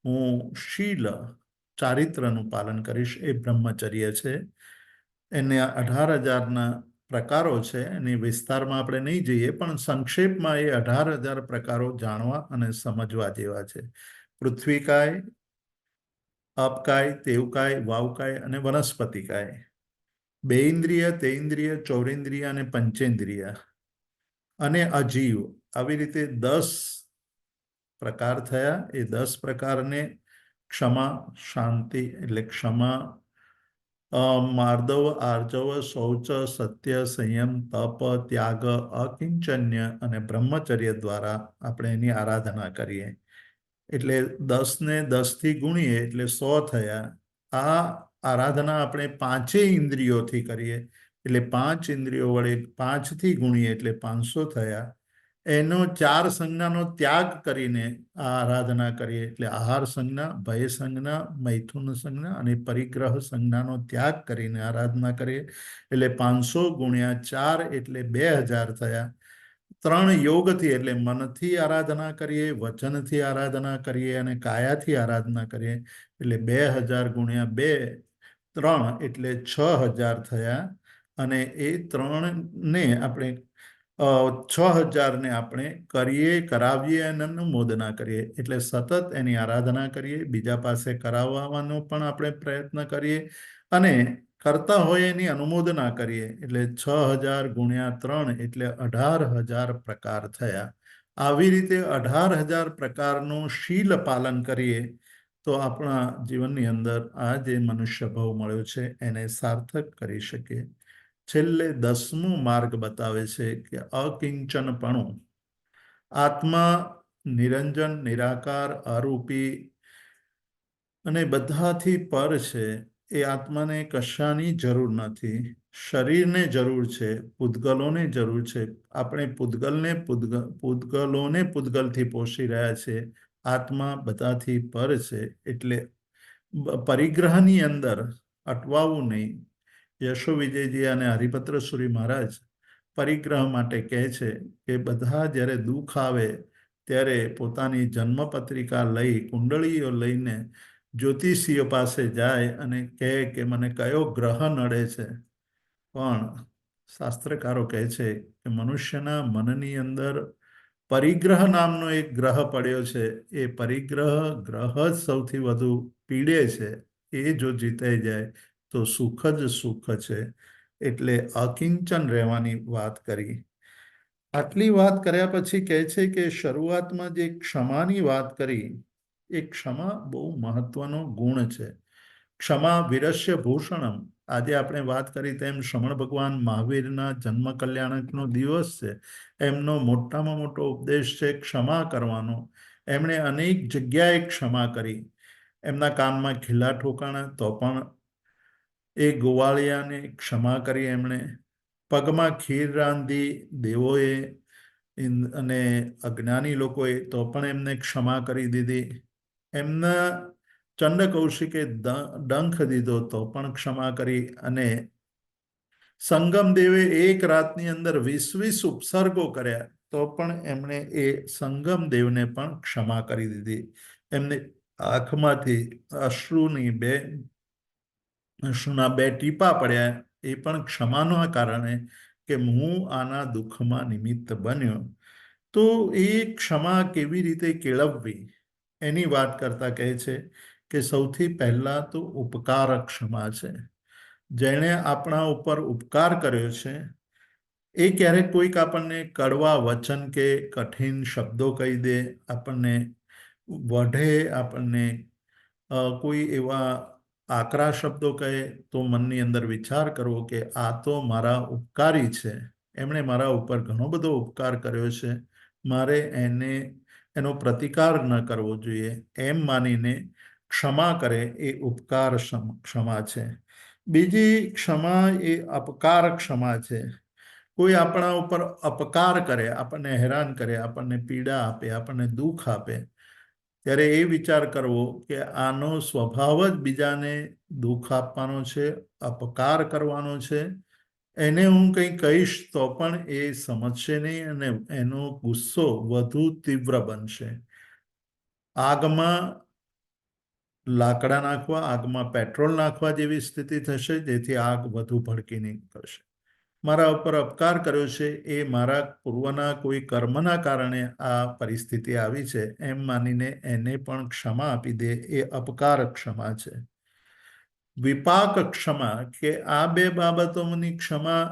હું શીલ ચારિત્રનું પાલન કરીશ. એ બ્રહ્મચર્ય છે. એને 18,000ના પ્રકારો છે. એની વિસ્તારમાં આપણે નહીં જઈએ, પણ સંક્ષેપમાં એ 18,000 પ્રકારો જાણવા અને સમજવા જેવા છે. પૃથ્વીકાય, અપકાય, તેવકાય, વાવકાય અને વનસ્પતિકાય. 2 ઇન્દ્રિય, 3 ઇન્દ્રિય, 4 ઇન્દ્રિય અને પંચેન્દ્રિય અને અજીવ, આવી રીતે 10 પ્રકાર થયા. એ 10 પ્રકારને ક્ષમા, શાંતિ એટલે ક્ષમા, માર્દવ, આર્જવ, શૌચ, સત્ય, સંયમ, તપ, ત્યાગ, અકિંચન્ય અને બ્રહ્મચર્ય દ્વારા આપણે એની આરાધના કરીએ. એટલે 10 ને 10 થી ગુણીએ એટલે 100 થયા. આ આરાધના આપણે 5 ઇન્દ્રિયોથી કરીએ એટલે 5 ઇન્દ્રિયો વડે 5 થી ગુણીએ એટલે 500 થયા. એનો 4 સંજ્ઞાનો ત્યાગ કરીને આ આરાધના કરીએ એટલે આહાર સંજ્ઞા, ભય સંજ્ઞા, મૈથુન સંજ્ઞા અને પરિગ્રહ સંજ્ઞાનો ત્યાગ કરીને આરાધના કરીએ એટલે 500 ગુણ્યા 4 એટલે 2000 થયા. 3 યોગથી એટલે મનથી આરાધના કરીએ, વચનથી આરાધના કરીએ અને કાયાથી આરાધના કરીએ એટલે 2000 ગુણ્યા 2 3 એટલે 6000 થયા. અને એ 3 ને આપણે 6000 ને આપણે કરીએ, કરાવીએ અને અનુમોદના કરીએ એટલે સતત એની આરાધના કરીએ, બીજા પાસે કરાવવાનો પણ આપણે પ્રયત્ન કરીએ અને કરતા હોય એની અનુમોદના કરીએ એટલે 6000 ગુણ્યા 3 એટલે 18000 પ્રકાર થયા. આવી રીતે 18000 પ્રકારનું શીલ પાલન કરીએ તો આપણા જીવનની અંદર આ જે મનુષ્ય ભાવ મળ્યો છે એને સાર્થક કરી શકીએ. છેલ્લે 10મો માર્ગ બતાવે છે કે અકિંચનપણું. આત્મા નિરંજન, નિરાકાર, અરૂપી અને બધાથી પર છે. એ આત્માને કશાની જરૂર નથી. શરીરને જરૂર છે, પૂતગલોને જરૂર છે. આપણે પૂતગલોને પૂતગલથી પોષી રહ્યા છે. આત્મા બધાથી પર છે એટલે પરિગ્રહની અંદર અટવાવું નહીં. યશો વિજયજી અને હરિપત્ર સુરી મહારાજ પરિગ્રહ માટે કહે છે કે બધા જ્યારે દુઃખ આવે ત્યારે પોતાની જન્મપત્રિકા લઈ, કુંડળીઓ લઈને જ્યોતિષીઓ પાસે જાય અને કહે કે મને કયો ગ્રહ નડે છે. પણ શાસ્ત્રકારો કહે છે કે મનુષ્યના મનની અંદર પરિગ્રહ નામનો એક ગ્રહ પડ્યો છે. એ પરિગ્રહ ગ્રહ જ સૌથી વધુ પીડે છે. એ જો જીતાઈ જાય તો સુખ જ સુખ છે. એટલે અકિંચન રહેવાની વાત કરી. આટલી વાત કર્યા પછી કહે છે કે શરૂઆતમાં જે ક્ષમાની વાત કરી એ ક્ષમા બહુ મહત્વનો ગુણ છે. ક્ષમા વીરસ્ય ભૂષણમ. આજે આપણે વાત કરી તેમ શ્રમણ ભગવાન મહાવીરના જન્મ કલ્યાણકનો દિવસ છે. એમનો મોટામાં મોટો ઉપદેશ છે ક્ષમા કરવાનો. એમણે અનેક જગ્યાએ ક્ષમા કરી. એમના કાનમાં ખીલા ઠોકાણા તો પણ એ ગોવાળિયાને ક્ષમા કરી એમણે. પગમાં ખીર રાંધી દેવોએ અને અજ્ઞાની લોકોએ તો પણ એમને ક્ષમા કરી દીધી. એમના ચંડ કૌશિકે ડંખ દીધો તો પણ ક્ષમા કરી. અને સંગમ દેવે એક રાતની અંદર 20 ઉપસર્ગો કર્યા તો પણ એમણે એ સંગમ દેવને પણ ક્ષમા કરી દીધી. એમને આંખમાંથી અશ્રુના 2 ટીપા પડ્યા એ પણ ક્ષમાના કારણે કે હું આના દુઃખમાં નિમિત્ત બન્યો. તો એ ક્ષમા કેવી રીતે કેળવવી એની વાત કરતા કહે છે કે સૌથી પહેલા તો ઉપકાર ક્ષમા છે. જેણે આપણા ઉપર ઉપકાર કર્યો છે એ ક્યારેક કોઈક આપણને કડવા વચન કે કઠિન શબ્દો કહી દે, આપણને વઢે, આપણને કોઈ એવા આકરા શબ્દો કહે તો મનની અંદર વિચાર કરવો કે આ તો મારા ઉપકારી છે. એમણે મારા ઉપર ઘણો બધો ઉપકાર કર્યો છે. મારે એનો પ્રતિકાર ન કરવો જોઈએ. એમ માનીને ક્ષમા કરે એ ઉપકાર ક્ષમા છે. બીજી ક્ષમા એ અપકાર ક્ષમા છે. કોઈ આપણા ઉપર અપકાર કરે, આપણને હેરાન કરે, આપણને પીડા આપે, આપણને દુઃખ આપે ત્યારે એ વિચાર કરવો કે આનો સ્વભાવ જ બીજાને દુઃખ આપવાનો છે, અપકાર કરવાનો છે. એને હું કંઈ કહીશ તો પણ એ સમજશે નહીં અને એનો ગુસ્સો વધુ તીવ્ર બનશે. આગમાં લાકડા નાખવા, આગમાં પેટ્રોલ નાખવા જેવી સ્થિતિ થશે જેથી આગ વધુ ભડકી નીકળશે. મારા ઉપર અપકાર કર્યો છે એ મારા પૂર્વના કોઈ કર્મના કારણે આ પરિસ્થિતિ આવી છે એમ માનીને એને પણ ક્ષમા આપી દે એ અપકાર ક્ષમા છે. વિપાક ક્ષમા કે આ 2 બાબતોની ક્ષમા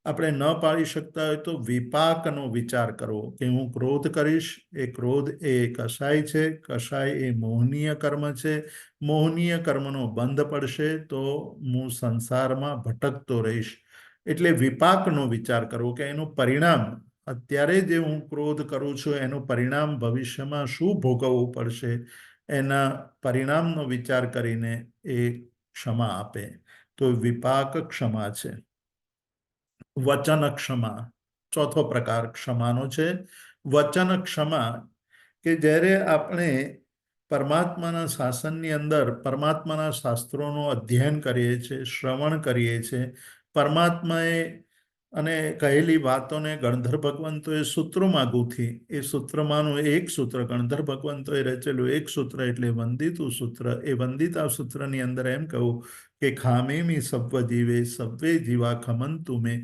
આપણે ન પાડી શકતા હોય તો વિપાકનો વિચાર કરવો કે હું ક્રોધ કરીશ. એ ક્રોધ એ કસાય છે. કસાય એ મોહનીય કર્મ છે. મોહનીય કર્મનો બંધ પડશે તો હું સંસારમાં ભટકતો રહીશ. એટલે વિપાકનો વિચાર કરવો કે એનું પરિણામ અત્યારે જે હું ક્રોધ કરું છું એનું પરિણામ ભવિષ્યમાં શું ભોગવવું પડશે એના પરિણામનો વિચાર કરીને એ ક્ષમા આપે તો વિપાક ક્ષમા છે. વચન ક્ષમા ચોથો પ્રકાર ક્ષમાનો છે. વચન ક્ષમા, કે જ્યારે આપણે પરમાત્માના શાસનની અંદર પરમાત્માના શાસ્ત્રોનું અધ્યયન કરીએ છીએ, શ્રવણ કરીએ છીએ, પરમાત્માએ અને કહેલી વાતોને ગણધર ભગવંતોએ સૂત્રોમાં ગૂંથી, એ સૂત્રમાંનું એક સૂત્ર ગણધર ભગવંતોએ રચેલું એક સૂત્ર એટલે વંદિતું સૂત્ર. એ વંદિતા સૂત્રની અંદર એમ કહું કે ખામેમી સવ્વ જીવે સવ્વે જીવા ખમંતુ મે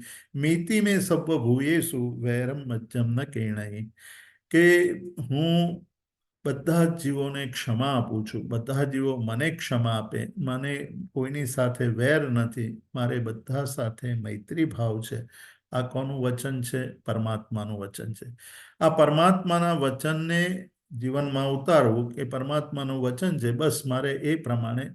મીતિ મે સવ્વ ભૂયેસુ વૈરમ મજ્જમ ન કેણઈ, કે હું બધા જ જીવોને ક્ષમા આપું છું, બધા જીવો મને ક્ષમા આપે, મને કોઈની સાથે વેર નથી, મારે બધા સાથે મૈત્રી ભાવ છે. આ કોનું વચન છે? પરમાત્માનું વચન છે. આ પરમાત્માના વચનને જીવનમાં ઉતારવું એ પરમાત્માનું વચન છે. બસ મારે એ પ્રમાણે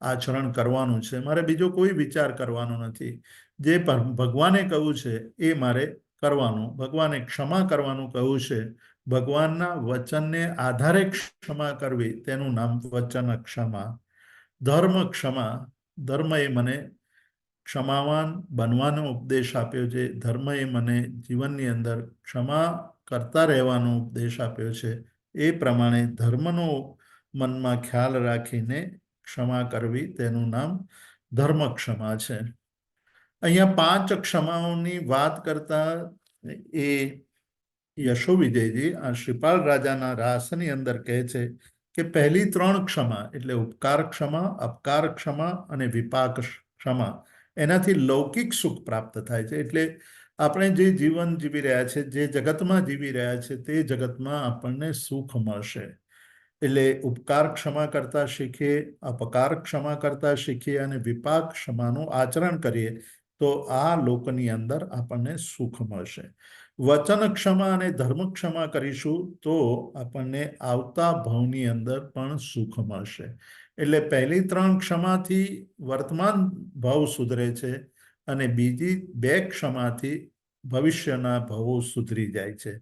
આચરણ કરવાનું છે, મારે બીજો કોઈ વિચાર કરવાનો નથી. જે ભગવાને કહ્યું છે એ મારે કરવાનું. ભગવાને ક્ષમા કરવાનું કહ્યું છે, ભગવાનના વચનને આધારે ક્ષમા કરવી, તેનું નામ વચન ક્ષમા. ધર્મ ક્ષમા, ધર્મ એ મને ક્ષમાવાન બનવાનો ઉપદેશ આપ્યો છે. ધર્મ એ મને જીવનની અંદર ક્ષમા કરતા રહેવાનો ઉપદેશ આપ્યો છે. એ પ્રમાણે ધર્મનો મનમાં ખ્યાલ રાખીને ક્ષમા કરવી, તેનું નામ ધર્મ ક્ષમા છે. અહીંયા 5 ક્ષમાઓની વાત કરતા એ યશો વિજયજી આ શ્રીપાલ રાજાના રાસની અંદર કહે છે કે પહેલી 3 ક્ષમા એટલે ઉપકાર ક્ષમા, અપકાર ક્ષમા અને વિપાક ક્ષમા, એનાથી લૌકિક સુખ પ્રાપ્ત થાય છે. એટલે આપણે જે જીવન જીવી રહ્યા છે, જે જગતમાં જીવી રહ્યા છે, તે જગતમાં આપણને સુખ મળશે. એટલે ઉપકાર ક્ષમા કરતા શીખીએ, અપકાર ક્ષમા કરતા શીખીએ અને વિપાક ક્ષમાનું આચરણ કરીએ તો આ લોકની અંદર આપણને સુખ મળશે. વચન ક્ષમા અને ધર્મ ક્ષમા કરીશું તો આપણને આવતા ભાવની અંદર પણ સુખ મળશે. એટલે પહેલી 3 ક્ષમાથી વર્તમાન ભાવ સુધરે છે અને બીજી 2 ક્ષમાથી ભવિષ્યના ભાવો સુધરી જાય છે.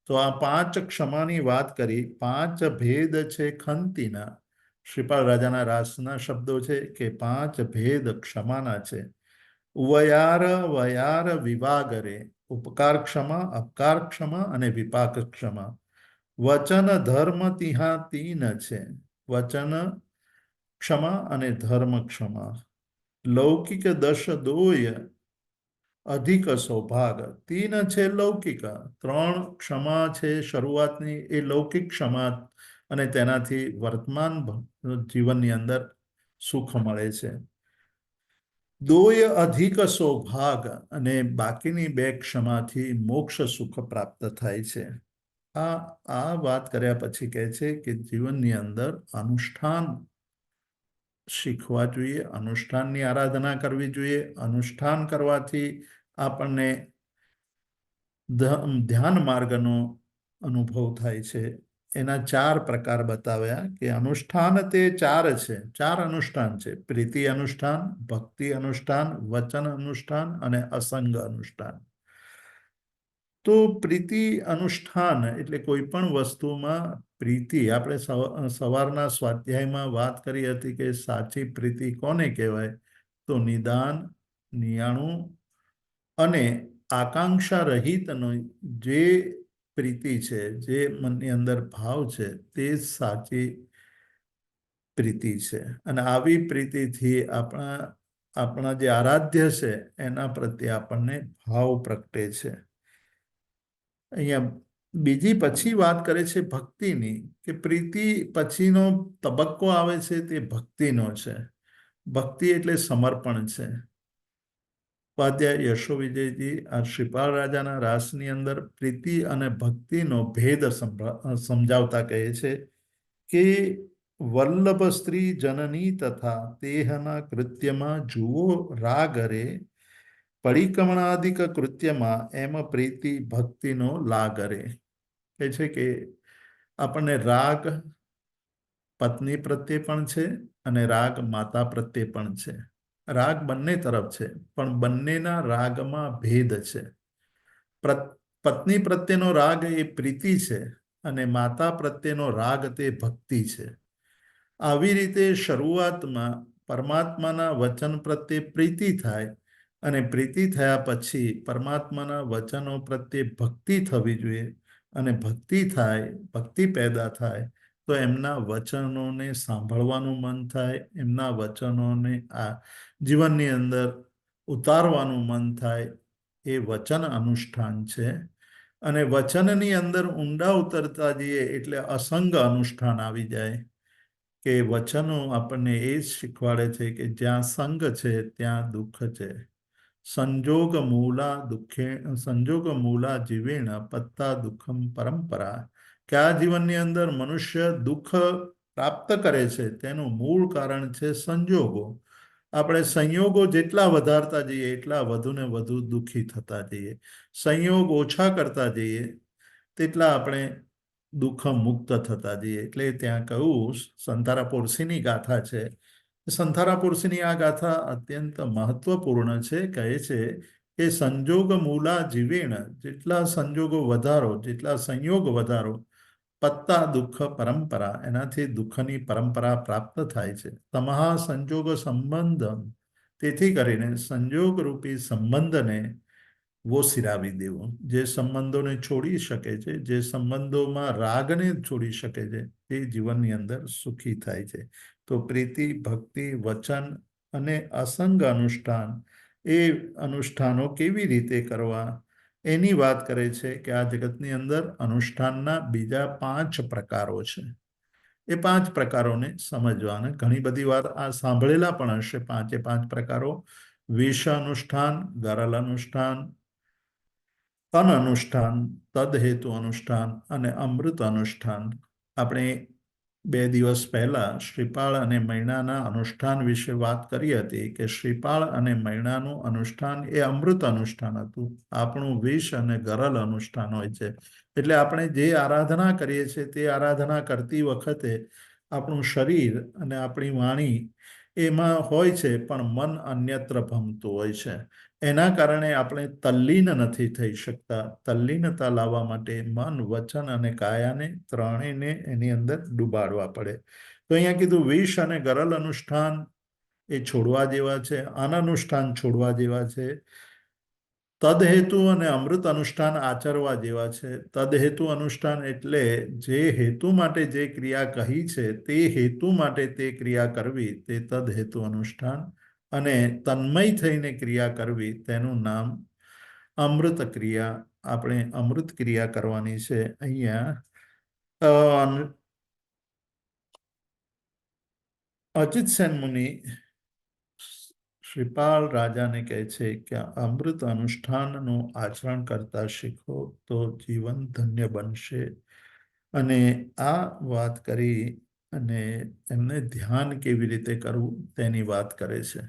તો આ 5 ક્ષમાની વાત કરી. 5 ભેદ છે ખંતીના. શ્રીપાલ રાજાના રાસના શબ્દો છે કે 5 ભેદ ક્ષમાના છે. વયાર વયાર વિવાગરે, ઉપકાર ક્ષમા, અપકાર ક્ષમા અને વિપાક ક્ષમા. વચન ધર્મ તિહા 3 છે. વચન ક્ષમા અને ધર્મ ક્ષમા. લૌકિક દશ દોય અધિક સૌભાગ. 3 છે લૌકિક, 3 ક્ષમા છે શરૂઆતની, એ લૌકિક ક્ષમા અને તેનાથી વર્તમાન જીવનની અંદર સુખ મળે છે. દોય અધિક સૌભાગ અને બાકીની 2 ક્ષમાથી મોક્ષ સુખ પ્રાપ્ત થાય છે. આ વાત કર્યા પછી કહે છે કે જીવનની અંદર અનુષ્ઠાન શીખવા જોઈએ, અનુષ્ઠાનની આરાધના કરવી જોઈએ. અનુષ્ઠાન કરવાથી આપણને ધ્યાન માર્ગનો અનુભવ થાય છે. એના 4 પ્રકાર બતાવ્યા કે અનુષ્ઠાન તે 4 છે. 4 અનુષ્ઠાન છે: પ્રીતિ અનુષ્ઠાન, ભક્તિ અનુષ્ઠાન, વચન અનુષ્ઠાન અને અસંગ અનુષ્ઠાન. તો પ્રીતિ અનુષ્ઠાન એટલે કોઈ પણ વસ્તુમાં પ્રીતિ. આપણે સવારના સ્વાધ્યાયમાં વાત કરી હતી કે સાચી પ્રીતિ કોને કહેવાય? તો નિદાન, નિયાણું અને આકાંક્ષા રહિતનો જે પ્રીતિ છે, જે મનની અંદર ભાવ છે, તે સાચી પ્રીતિ છે. અને આવી પ્રીતિથી આપણા જે આરાધ્ય છે એના પ્રત્યે આપણને ભાવ પ્રગટે છે. અહીંયા બીજી પછી વાત કરે છે ભક્તિની, કે પ્રીતિ પછીનો તબક્કો આવે છે તે ભક્તિનો છે. ભક્તિ એટલે સમર્પણ છે. ઉપાધ્યાય યશો વિજયજી આ શ્રીપાલ રાજાના રાસની અંદર પ્રીતિ અને ભક્તિનો ભેદ સમજાવતા કહે છે કે વલ્લભ સ્ત્રી જનની તથા તેહના કૃત્યમાં જુઓ રાગરે, પરિક્રમણાદિક કૃત્યમાં એમ પ્રીતિ ભક્તિનો લાગરે. કહે છે કે આપણને રાગ પત્ની પ્રત્યે પણ છે અને રાગ માતા પ્રત્યે પણ છે. રાગ બંને તરફ છે, પણ બંનેના રાગમાં ભેદ છે. પત્ની પ્રત્યેનો રાગ એ પ્રીતિ છે અને માતા પ્રત્યેનો રાગ તે ભક્તિ છે. આવી રીતે શરૂઆતમાં પરમાત્માના વચન પ્રત્યે પ્રીતિ થાય અને પ્રીતિ થયા પછી પરમાત્માના વચનો પ્રત્યે ભક્તિ થવી જોઈએ. અને ભક્તિ થાય, ભક્તિ પેદા થાય તો એમના વચનોને સાંભળવાનું મન થાય, એમના વચનોને આ જીવનની અંદર ઉતારવાનું મન થાય. એ વચન અનુષ્ઠાન છે. અને વચનની અંદર ઊંડા ઉતરતા જઈએ એટલે અસંગ અનુષ્ઠાન આવી જાય. કે વચનો આપણને એ જ શીખવાડે છે કે જ્યાં સંગ છે ત્યાં દુઃખ છે. સંજોગ મૂલા જીવેણ પત્તા દુઃખમ પરંપરા. કે આ જીવનની અંદર મનુષ્ય દુઃખ પ્રાપ્ત કરે છે તેનું મૂળ કારણ છે સંજોગો. આપણે સંયોગો જેટલા વધારતા જઈએ એટલા વધુ ને વધુ દુઃખી થતા જઈએ. સંયોગ ઓછા કરતા જઈએ તેટલા આપણે દુઃખ મુક્ત થતા જઈએ. એટલે ત્યાં કહ્યું, સંતારા પોરસીની ગાથા છે. સંતારા પોરસીની આ ગાથા અત્યંત મહત્વપૂર્ણ છે. કહે છે કે સંજોગ મૂલા જીવેણ, જેટલા સંજોગો વધારો, જેટલા સંયોગ વધારો, પત્તા દુઃખ પરંપરા, એનાથી દુઃખની પરંપરા પ્રાપ્ત થાય છે. તમાહા સંજોગ સંબંધ, તેથી કરીને સંજોગ રૂપી સંબંધને વો સિરાવી દેવો. જે સંબંધોને છોડી શકે છે, જે સંબંધોમાં રાગને છોડી શકે છે, તે જીવનની અંદર સુખી થાય છે. તો પ્રીતિ, ભક્તિ, વચન અને અસંગ અનુષ્ઠાન, એ અનુષ્ઠાનો કેવી રીતે કરવા એની વાત કરે છે. કે આ જગતની અંદર અનુષ્ઠાનના બીજા 5 પ્રકારો છે. એ 5 પ્રકારોને સમજવાના. ઘણી બધી વાર આ સાંભળેલા પણ હશે 5 પ્રકારો. વિષ અનુષ્ઠાન, ગરલ અનુષ્ઠાન, તન અનુષ્ઠાન, તદહેતુ અનુષ્ઠાન અને અમૃત અનુષ્ઠાન. આપણે 2 દિવસ પહેલા શ્રીપાળ અને મૈણાના અનુષ્ઠાન વિશે વાત કરી હતી કે શ્રીપાળ અને મૈણાનું અનુષ્ઠાન એ અમૃત અનુષ્ઠાન હતું. આપણું વિષ અને ગરલ અનુષ્ઠાન હોય છે. એટલે આપણે જે આરાધના કરીએ છીએ તે આરાધના કરતી વખતે આપણું શરીર અને આપણી વાણી એમાં હોય છે, પણ મન અન્યત્ર ભમતું હોય છે. એના કારણે આપણે તલ્લીન નથી થઈ શકતા. તલ્લીનતા લાવવા માટે મન, વચન અને કાયાને ત્રણેયને એની અંદર ડૂબાડવા પડે. તો અહીંયા કીધું વિષ અને ગરલ અનુષ્ઠાન એ છોડવા જેવા છે. અનનુષ્ઠાન છોડવા જેવા છે. તદહેતુ અને અમૃત અનુષ્ઠાન આચરવા જેવા છે. તદહેતુ અનુષ્ઠાન એટલે જે હેતુ માટે જે ક્રિયા કહી છે તે હેતુ માટે તે ક્રિયા કરવી, તે તદહેતુ અનુષ્ઠાન. અને તન્મય થઈને ક્રિયા કરવી તેનું નામ અમૃત ક્રિયા. આપણે અમૃત ક્રિયા કરવાની છે. અહીંયા અચિત સેન મુનિ શ્રીપાલ રાજાને કહે છે કે અમૃત અનુષ્ઠાનનું આચરણ કરતા શીખો તો જીવન ધન્ય બનશે. અને આ વાત કરી અને એમને ધ્યાન કેવી રીતે કરવું તેની વાત કરે છે.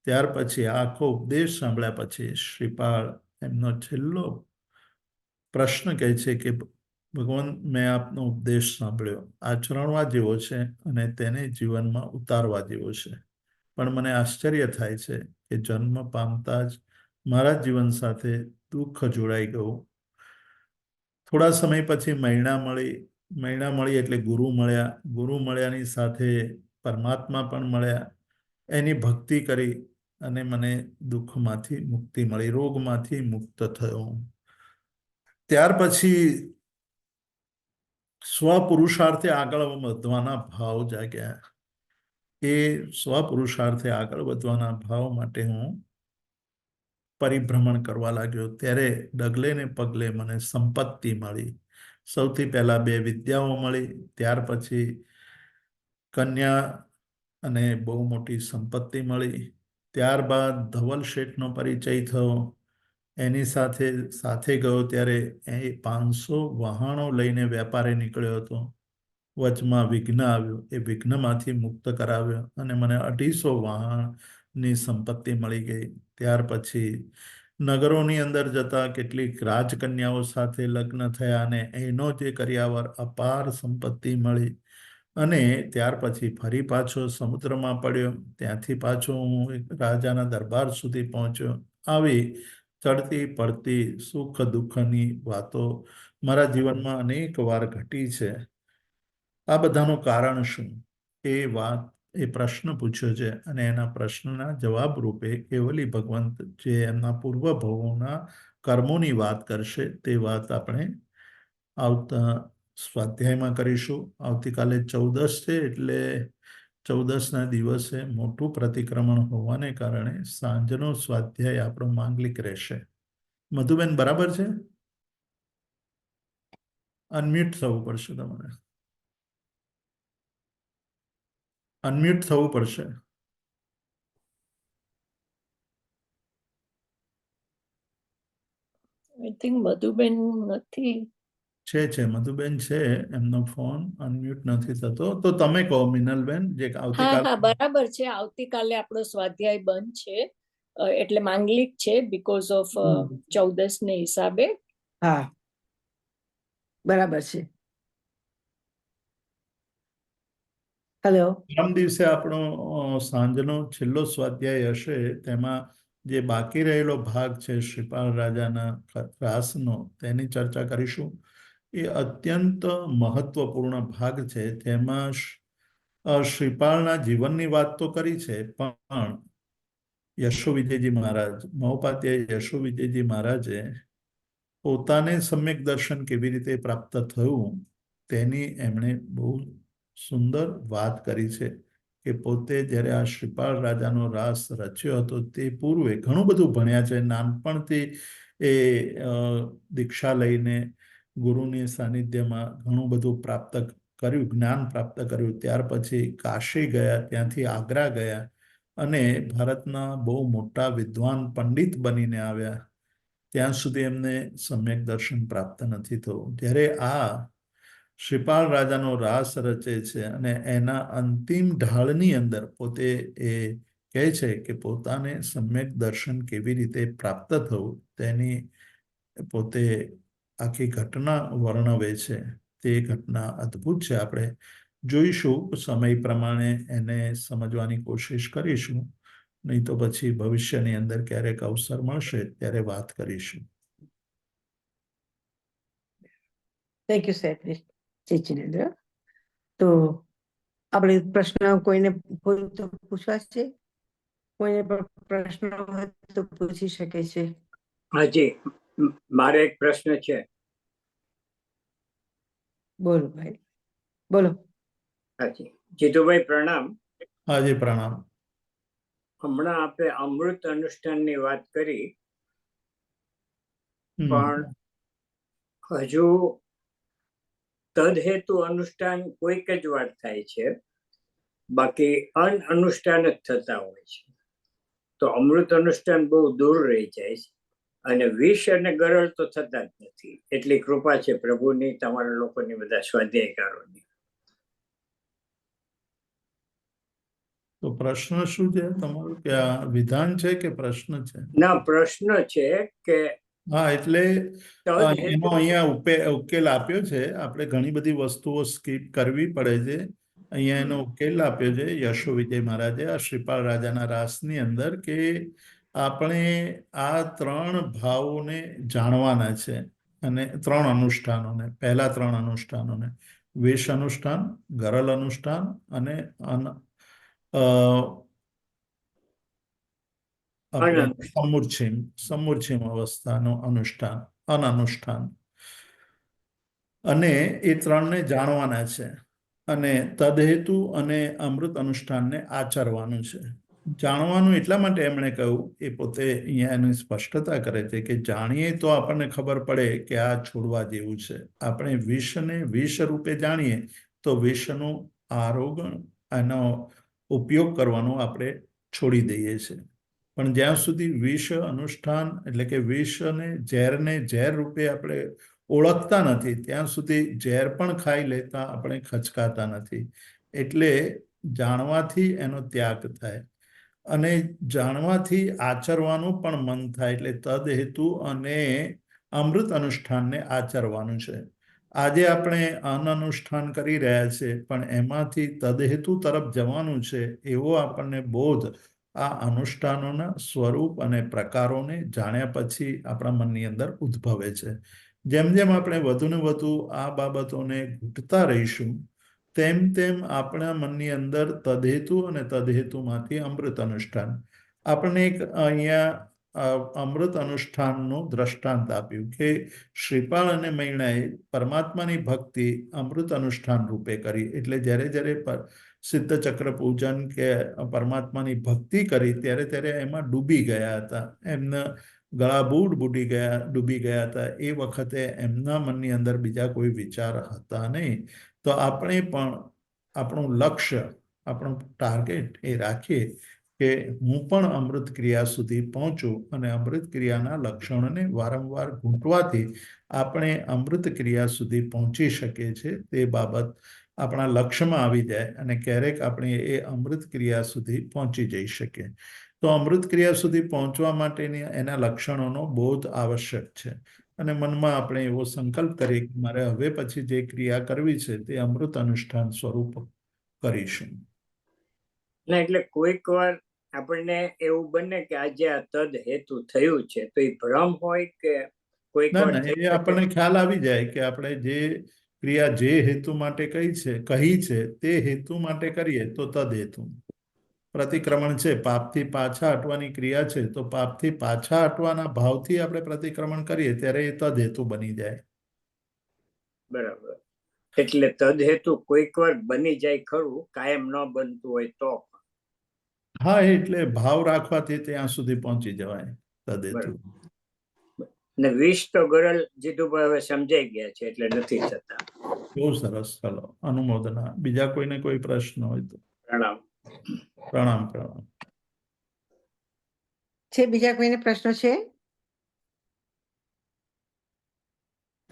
ત્યાર પછી આખો ઉપદેશ સાંભળ્યા પછી શ્રીપાલ એમનો છેલ્લો પ્રશ્ન કહે છે કે ભગવાન, મેં આપનો ઉપદેશ સાંભળ્યો, આચરણવા જેવો છે અને તેને જીવનમાં ઉતારવા જેવો છે. પણ મને આશ્ચર્ય થાય છે કે જન્મ પામતા જ મારા જીવન સાથે દુઃખ જોડાઈ ગયું. થોડા સમય પછી મૈણા મળી એટલે ગુરુ મળ્યા. ગુરુ મળ્યાની સાથે પરમાત્મા પણ મળ્યા. એની ભક્તિ કરી અને મને દુઃખમાંથી મુક્તિ મળી, રોગમાંથી મુક્ત થયો. ત્યાર પછી સ્વપુરુષાર્થે આગળ વધવાના ભાવ જાગ્યા. એ સ્વપુરુષાર્થે આગળ વધવાના ભાવ માટે હું પરિભ્રમણ કરવા લાગ્યો. ત્યારે ડગલે ને પગલે મને સંપત્તિ મળી. સૌથી પહેલા 2 વિદ્યાઓ મળી, ત્યાર પછી કન્યા અને બહુ મોટી સંપત્તિ મળી. ત્યારબાદ ધવલ શેઠનો પરિચય થયો. એની સાથે ગયો ત્યારે એ 500 વહાણો લઈને વેપારે નીકળ્યો હતો. વચમાં વિઘ્ન આવ્યું, એ વિઘ્નમાંથી મુક્ત કરાવ્યો અને મને 250 વહાણની સંપત્તિ મળી ગઈ. ત્યાર પછી નગરોની અંદર જતા કેટલીક રાજકન્યાઓ સાથે લગ્ન થયા અને એનો જે કર્યાવર અપાર સંપત્તિ મળી. અને ત્યાર પછી ફરી પાછો સમુદ્રમાં પડ્યો. ત્યાંથી પાછો હું એક રાજાના દરબાર સુધી પહોંચ્યો. આવી ચડતી પડતી સુખ દુઃખની વાતો મારા જીવનમાં અનેક વાર ઘટી છે. આ બધાનું કારણ શું? એ વાત એ પ્રશ્ન પૂછ્યો છે અને એના પ્રશ્નના જવાબ રૂપે કેવલી ભગવંત જે એમના પૂર્વ ભવોના કર્મોની વાત કરશે તે વાત આપણે આવતા સ્વાધ્યાયમાં કરીશું. આવતીકાલે 14 છે એટલે 14ના દિવસે મોટું પ્રતિક્રમણ હોવાને કારણે સાંજનો સ્વાધ્યાય આપણો માંગલિક રહેશે. મધુબેન બરાબર છે? અનમ્યુટ થવું પડશે તમારે. અનમ્યુટ થવું પડશે. આઈ થિંક મધુબેન નથી. છે મધુબેન છે, એમનો ફોન અનમ્યુટ નથી થતો. તો તમે કહો મિનલબેન, જે હા આવતીકાલ હા બરાબર છે. આવતીકાલે આપણો સ્વાધ્યાય બંધ છે, એટલે માંગલિક છે બીકોઝ ઓફ 14 ને હિસાબે. હા બરાબર છે. હેલો. પરમ દિવસે આપણો સાંજનો છેલ્લો સ્વાધ્યાય હશે. તેમાં જે બાકી રહેલો ભાગ છે શ્રીપાલ રાજાના રાસનો, તેની ચર્ચા કરીશું. એ અત્યંત મહત્વપૂર્ણ ભાગ છે. તેમાં શ્રીપાલના જીવનની વાત તો કરી છે, પણ યશોવિજયજી મહારાજ, મહોપાધ્યાય યશોવિજયજી મહારાજે પોતાને સમ્યક દર્શન કેવી રીતે પ્રાપ્ત થયું તેની એમણે બહુ સુંદર વાત કરી છે. કે પોતે જ્યારે આ શ્રીપાલ રાજાનો રાસ રચ્યો હતો તે પૂર્વે ઘણું બધું ભણ્યા છે. નાનપણથી એ દીક્ષા લઈને ગુરુની સાનિધ્યમાં ઘણું બધું પ્રાપ્ત કર્યું, જ્ઞાન પ્રાપ્ત કર્યું. ત્યાર પછી કાશી ગયા, ત્યાંથી આગ્રા ગયા અને ભારતના બહુ મોટા વિદ્વાન પંડિત બનીને આવ્યા. ત્યાં સુધી એમને સમ્યક દર્શન પ્રાપ્ત નથી થયું. જ્યારે આ શ્રીપાલ રાજાનો રાસ રચે છે અને એના અંતિમ ઢાળની અંદર પોતે એ કહે છે કે પોતાને સમ્યક દર્શન કેવી રીતે પ્રાપ્ત થવું તેની પોતે આખી ઘટના વર્ણવે છે. તે ઘટના અદ્ભુત છે. આપણે જોઈશું, સમય પ્રમાણે એને સમજવાની કોશિશ કરીશું. નહીં તો પછી ભવિષ્યની અંદર ક્યારેક અવસર મળશે ત્યારે વાત કરીશું. થેન્ક યુ સાહેબ જિનેન્દ્ર. તો આપણે પ્રશ્ન કોઈને હોય તો પૂછવા છે? કોઈને પણ પ્રશ્ન હોય તો પૂછી શકે છે. હાજી, મારે એક પ્રશ્ન છે. બોલો ભાઈ, બોલો. હાજી, જીતુભાઈ પ્રણામ. હાજી પ્રણામ. હમણાં આપણે અમૃત અનુષ્ઠાનની વાત કરી, પણ હજુ તદહેતુ અનુષ્ઠાન કોઈક જ વાર થાય છે, બાકી અનુષ્ઠાન જ થતા હોય છે. તો અમૃત અનુષ્ઠાન બહુ દૂર રહી જાય છે અને વિષ અને ગરળ તો થતા જ નથી. એટલી કૃપા છે પ્રભુની, તમારા લોકોની, બધા સ્વાધ્યાયકારોની. તો પ્રશ્ન શું છે તમારું? કે આ વિધાન છે કે પ્રશ્ન છે? ના, પ્રશ્ન છે કે હા, એટલે એનો અહીંયા ઉકેલ આપ્યો છે. આપણે ઘણી બધી વસ્તુઓ સ્કીપ કરવી પડે છે. અહીંયા એનો ઉકેલ આપ્યો છે યશોવિજય મહારાજે આ શ્રીપાલ રાજાના રાસની અંદર, કે આપણે આ 3 ભાવોને જાણવાના છે અને 3 અનુષ્ઠાનોને. પહેલા 3 અનુષ્ઠાનોને વેશ અનુષ્ઠાન, ગરલ અનુષ્ઠાન અને સમૂર્છિમ અવસ્થાનું અનુષ્ઠાન, અનુષ્ઠાન. અને એ 3ને જાણવાના છે અને તદહેતુ અને અમૃત અનુષ્ઠાનને આચરવાનું છે. જાણવાનું એટલા માટે એમણે કહ્યું, એ પોતે અહીંયા એની સ્પષ્ટતા કરે છે કે જાણીએ તો આપણને ખબર પડે કે આ છોડવા જેવું છે. આપણે વિષને વિષ રૂપે જાણીએ તો વિષનું આરોગણ, એનો ઉપયોગ કરવાનો આપણે છોડી દઈએ છીએ. પણ જ્યાં સુધી વિષ અનુષ્ઠાન એટલે કે વિષને ઝેરને ઝેર રૂપે આપણે ઓળખતા નથી ત્યાં સુધી ઝેર પણ ખાઈ લેતા આપણે ખચકાતા નથી. એટલે જાણવાથી એનો ત્યાગ થાય અને જાણવાથી આચરવાનું પણ મન થાય. એટલે તદ હેતુ અને અમૃત અનુષ્ઠાનને આચરવાનું છે. આજે આપણે અનુષ્ઠાન કરી રહ્યા છીએ, પણ એમાંથી તદહેતુ તરફ જવાનું છે એવો આપણને બોધ આ અનુષ્ઠાનોના સ્વરૂપ અને પ્રકારોને જાણ્યા પછી આપણા મનની અંદર ઉદ્ભવે છે. જેમ જેમ આપણે વધુ ને વધુ આ બાબતોને ઘૂંટતા રહીશું તેમ તેમ આપણા મનની અંદર તદહેતુ અને તદહેતુમાંથી અમૃત અનુષ્ઠાન. આપણને એક અહીંયા અમૃત અનુષ્ઠાનનું દ્રષ્ટાંત આપ્યું કે શ્રીપાળ અને મૈણાએ પરમાત્માની ભક્તિ અમૃત અનુષ્ઠાન રૂપે કરી. એટલે જ્યારે જ્યારે સિદ્ધ ચક્ર પૂજન કે પરમાત્માની ભક્તિ કરી ત્યારે એમાં ડૂબી ગયા હતા. એમના ગળાબૂડ ડૂબી ગયા હતા. એ વખતે એમના મનની અંદર બીજા કોઈ વિચાર હતા નહીં. તો આપણે પણ આપણું લક્ષ્ય, આપણું ટાર્ગેટ એ રાખીએ કે હું પણ અમૃત ક્રિયા સુધી પહોંચું, અને અમૃત ક્રિયાના લક્ષણોને વારંવાર ઘૂંટવાથી આપણે અમૃત ક્રિયા સુધી પહોંચી શકીએ છીએ. તે બાબત આપણા લક્ષ્યમાં આવી જાય અને ક્યારેક આપણે એ અમૃત ક્રિયા સુધી પહોંચી જઈ શકીએ. તો અમૃત ક્રિયા સુધી પહોંચવા માટેની એના લક્ષણોનો બોધ આવશ્યક છે. અને મનમાં આપણે એવો સંકલ્પ કરીએ કે મારે હવે પછી જે ક્રિયા કરવી છે તે અમૃત અનુષ્ઠાન સ્વરૂપ કરીશું. ના, એટલે કોઈક વાર આપણને એવું બને કે આજે આ તદ હેતુ થયું છે, તો એ ભ્રમ હોય કે કોઈક ના વાર ના, એ આપણને ખ્યાલ આવી જાય કે આપણે જે ક્રિયા જે હેતુ માટે કહી છે તે હેતુ માટે કરીએ તો તદ હેતુ. પ્રતિક્રમણ છે, પાપથી પાછા હટવાની ક્રિયા છે, તો પાપથી પાછા હટવાના ભાવથી આપણે પ્રતિક્રમણ કરીએ ત્યારે એ તદ હેતુ બની જાય. બરાબર. એટલે તદ હેતુ કોઈક વાર બની જાય ખરું, કાયમ ન બનતું હોય તો. હા, એટલે ભાવ રાખવાથી ત્યાં સુધી પહોંચી જવાય તદ હેતુ. ને 20 તો ગરલ જીતુભાઈ હવે સમજાઈ ગયા છે, એટલે નથી થતા. બહુ સરસ. ચલો, અનુમોદના. બીજા કોઈને કોઈ પ્રશ્ન હોય તો પ્રણામ. પ્રણામ. પ્રણામ. છે બીજા કોઈને પ્રશ્નો છે?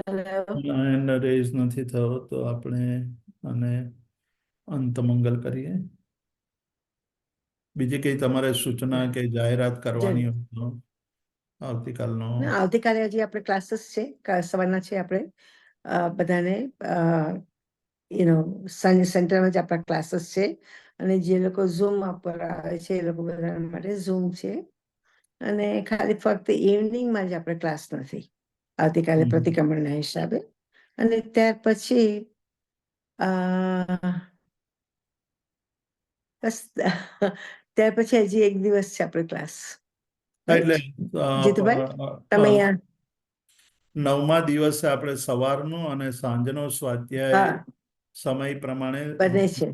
Hello? એન્ડ રેઝ નથી થયો તો આપણે આને અંતમંગલ કરીએ. બીજી કઈ તમારે સૂચના કે જાહેરાત કરવાની હોય તો આવતીકાલનો? ના, આવતીકાલે હજી આપણે ક્લાસીસ છે, સવારના છે. આપણે બધાને સાંજે સેન્ટરમાં જ આપણા ક્લાસીસ છે. અને જે લોકો ઝૂમ પર આવે છે એ લોકો બધા માટે ઝૂમ છે. અને ખાલી ફક્ત ઇવનિંગમાં જ આપણે ક્લાસ નથી આવતીકાલે પ્રતિક્રમણના હિસાબે. અને ત્યાર પછી બસ ત્યાર પછી હજી એક દિવસ છે આપણે ક્લાસ. એટલે જીતુભાઈ, તમે અહીંયા 9મા દિવસે આપણે સવારનો અને સાંજનો સ્વાધ્યાય સમય પ્રમાણે બને છે.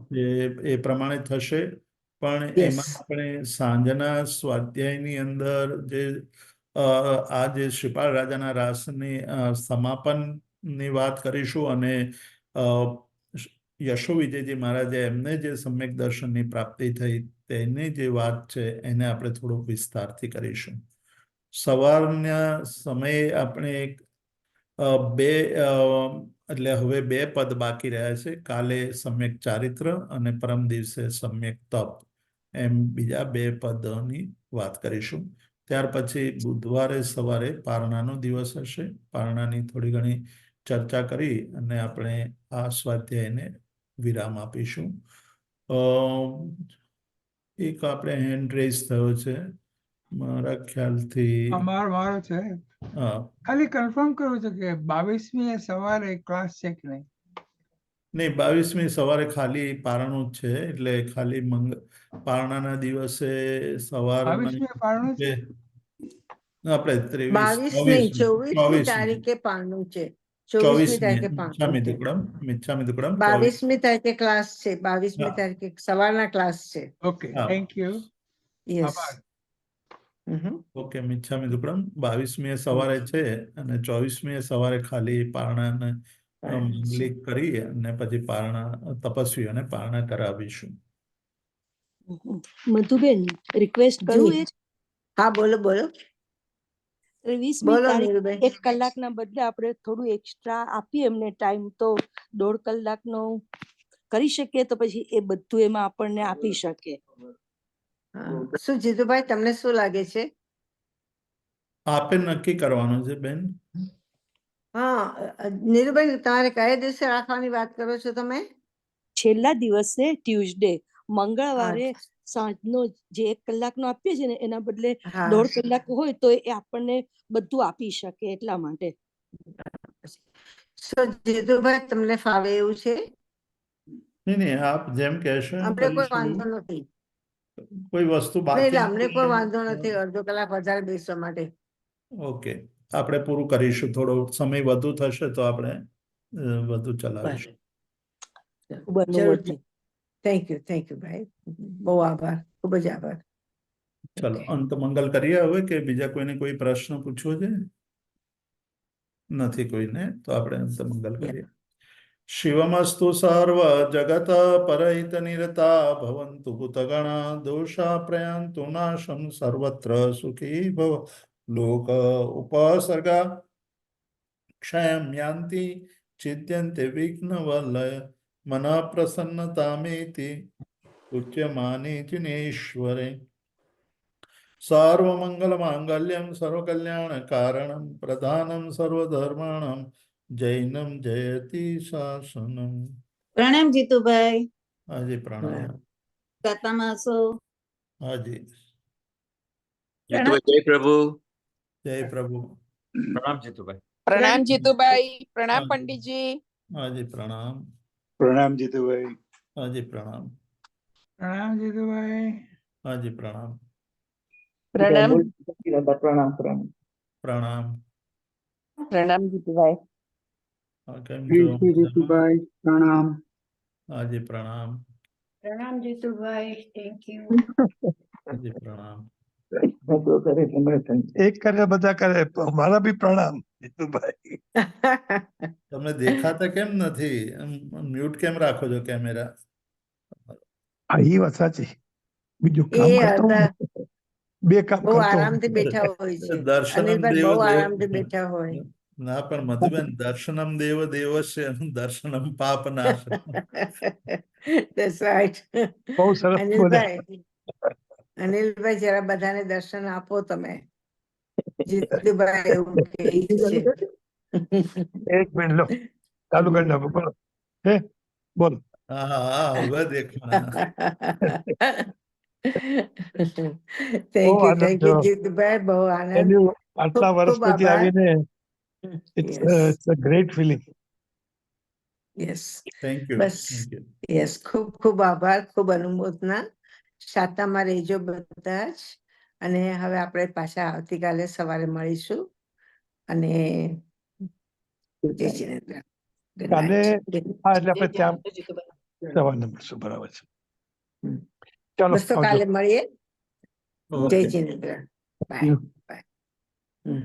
એ પ્રમાણે થશે. પણ એમાં આપણે સાંજના સ્વાધ્યાયની અંદર જે આ જે શ્રીપાળ રાજાના રાસની સમાપનની વાત કરીશું, અને યશો વિજયજી મહારાજે એમને જે સમ્યક દર્શનની પ્રાપ્તિ થઈ તેની જે વાત છે એને આપણે થોડુંક વિસ્તારથી કરીશું. સવારના સમયે આપણે એટલે હવે 2 પદ બાકી રહ્યા છે. કાલે સમ્યક ચારિત્ર અને પરમ દિવસે સમ્યક તપ, એમ બીજા 2 પદોની વાત કરીશું. ત્યાર પછી બુધવારે સવારે પારણાનો દિવસ હશે. પારણાની થોડી ઘણી ચર્ચા કરી અને આપણે આ સ્વાધ્યાયને વિરામ આપીશું. એક આપણે હેન્ડ રેઝ થયો છે મારા ખ્યાલથી. મારો છે. હા, ખાલી કન્ફર્મ કરું છું કે 22મી સવારે ક્લાસ છે કે નહીં? નહીં, 22મી સવારે ખાલી પારણું જ છે. એટલે ખાલી પારણાના દિવસે સવારના 22મી પારણું છે? આપણે 22 નહીં, 24મી તારીખે પારણું છે. 24મી તારીખે પારણું છે. મિચ્છામી દુક્કડમ 22મી તારીખે ક્લાસ છે. 22મી તારીખે સવારના ક્લાસ છે. Okay, thank you. Yes. Okay, મિચ્છામી દુક્કડમ 22મી સવારે છે અને 24મી સવારે ખાલી પારણાને લીક કરી અને પછી પારણા તપસ્વીઓને પારણા કરાવીશું. મધુબેન, રિક્વેસ્ટ કરું એક? હા, બોલો બોલો. 23મી તારીખ 1 કલાકના બદલે આપણે થોડું એક્સ્ટ્રા આપીએ એમને ટાઈમ, તો 1.5 કલાકનો કરી શકીએ, તો પછી એ બધું એમાં આપણને આપી શકે. શું જીતુભાઈ, તમને શું લાગે છે? આપે નક્કી કરવાનું છે બેન. હા, નીરુભાઈ, તમારે કયા દિવસે રાખવાની વાત કરો છો તમે? છેલ્લા દિવસે ટ્યુઝડે, મંગળવારે સાંજનો જે 1 કલાકનો આપીએ છીએ ને એના બદલે 1.5 કલાક હોય તો એ આપણને બધું આપી શકે, એટલા માટે. જીતુભાઈ, તમને ફાવે એવું છે? નહીં, આપ જેમ કહેશો એમ અમને કોઈ કરીશું. વાંધો નથી. કોઈ વસ્તુ નહીં, બાકી એટલે અમને કોઈ નથી. વાંધો નથી અડધો કલાક વધારે બેસવા માટે. ઓકે, આપણે પૂરું કરીશું. થોડો સમય વધુ થશે તો આપણે વધુ ચલાવીશું. ખૂબ અનુમોદના. જરૂરથી. થેન્ક યુ ભાઈ. બહુ આભાર, ખૂબ જ આભાર. ચલો, અંત મંગલ કરીએ હવે, કે બીજા કોઈને કોઈ પ્રશ્ન પૂછવો છે? નથી કોઈને, તો આપણે અંત મંગલ કરીએ. શિવમસ્તુ સર્વ જગત પરહિત નિરતા ભવન્તુ ભૂતગણા દોષા પ્રયાન્તુ નાશમ સર્વત્ર સુખી ભવ લોક ઉપસર્ગા ક્ષયમ યાન્તિ ચિદ્યન્તે વિઘ્નવલય મના પ્રસન્નતામેતિ ઉચ્યમાને જિનેશ્વરે સર્વમંગલમાંગલ્યમ સર્વકલ્યાણકારણમ પ્રધાનમ સર્વધર્માણમ જૈનમ જયતિ શાસનમ. પ્રણામ જીતુભાઈ. હાજી પ્રણામ. સાતામાં છો? હાજી. જીતુભાઈ, જય પ્રભુ. જય પ્રભુ. પ્રણામ જીતુભાઈ. પ્રણામ જીતુભાઈ. પ્રણામ હા. પંડિતજી. હાજી પ્રણામ. પ્રણામ જીતુભાઈ. હાજી પ્રણામ. પ્રણામ જીતુભાઈ. હાજી પ્રણામ. પ્રણામ પ્રણામ. પ્રણામ જીતુભાઈ. હા, કેમ છો? જીતુભાઈ પ્રણામ. હાજી પ્રણામ. પ્રણામ જીતુભાઈ, થેન્ક યુ. હાજી પ્રણામ. એક કરે બધા કરે, મારા બી પ્રણામ જીતુભાઈ. તમને દેખાતા કેમ નથી? મ્યુટ કેમ રાખો છો કેમેરા? હા, એ વાત સાચી. બીજું એ કામ કરતો અડધા હોઉં, બે કામ બહુ કરતો આરામથી હોઉં. બેઠા હોય છે. દર્શનમ અનિલભાઈ દેવ બહુ દેવ. આરામથી બેઠા હોય. ના પણ મધુબેન, દર્શનમ દેવ દેવસ્ય દર્શનમ પાપ નાશ. That's right. બહુ સરસ બોલ્યા. અનિલભાઈ જરા બધાને દર્શન આપો તમે. જીતુભાઈ એવું કહે છે. એક મિનિટ લો, ચાલુ કરી નાખો. બોલો હે, બોલો. હા હા, હવે દેખાણા. થેન્ક બહુ યુ આનંદ થયો. જીતુભાઈ, બહુ આનંદ. એની આટલા ખૂબ વર્ષ ખૂબ પછી આભાર. આવીને Yes. it's a great feeling. Yes. Thank you. Bus. Yes, ખૂબ ખૂબ આભાર, ખૂબ અનુમોદના. શાતામાં રહેજો બધા જ. અને હવે આપણે પાછા આવતીકાલે સવારે મળીશું. અને જય જિનેન્દ્ર. Good કાલે night. હા, એટલે આપણે ત્યાં જીતુભાઈ. સવારના મળશું. બરાબર છે. ચાલો, બસ તો આવજો. કાલે મળીએ. ઓકે. જય જિનેન્દ્ર. બાય. બાય. Bye.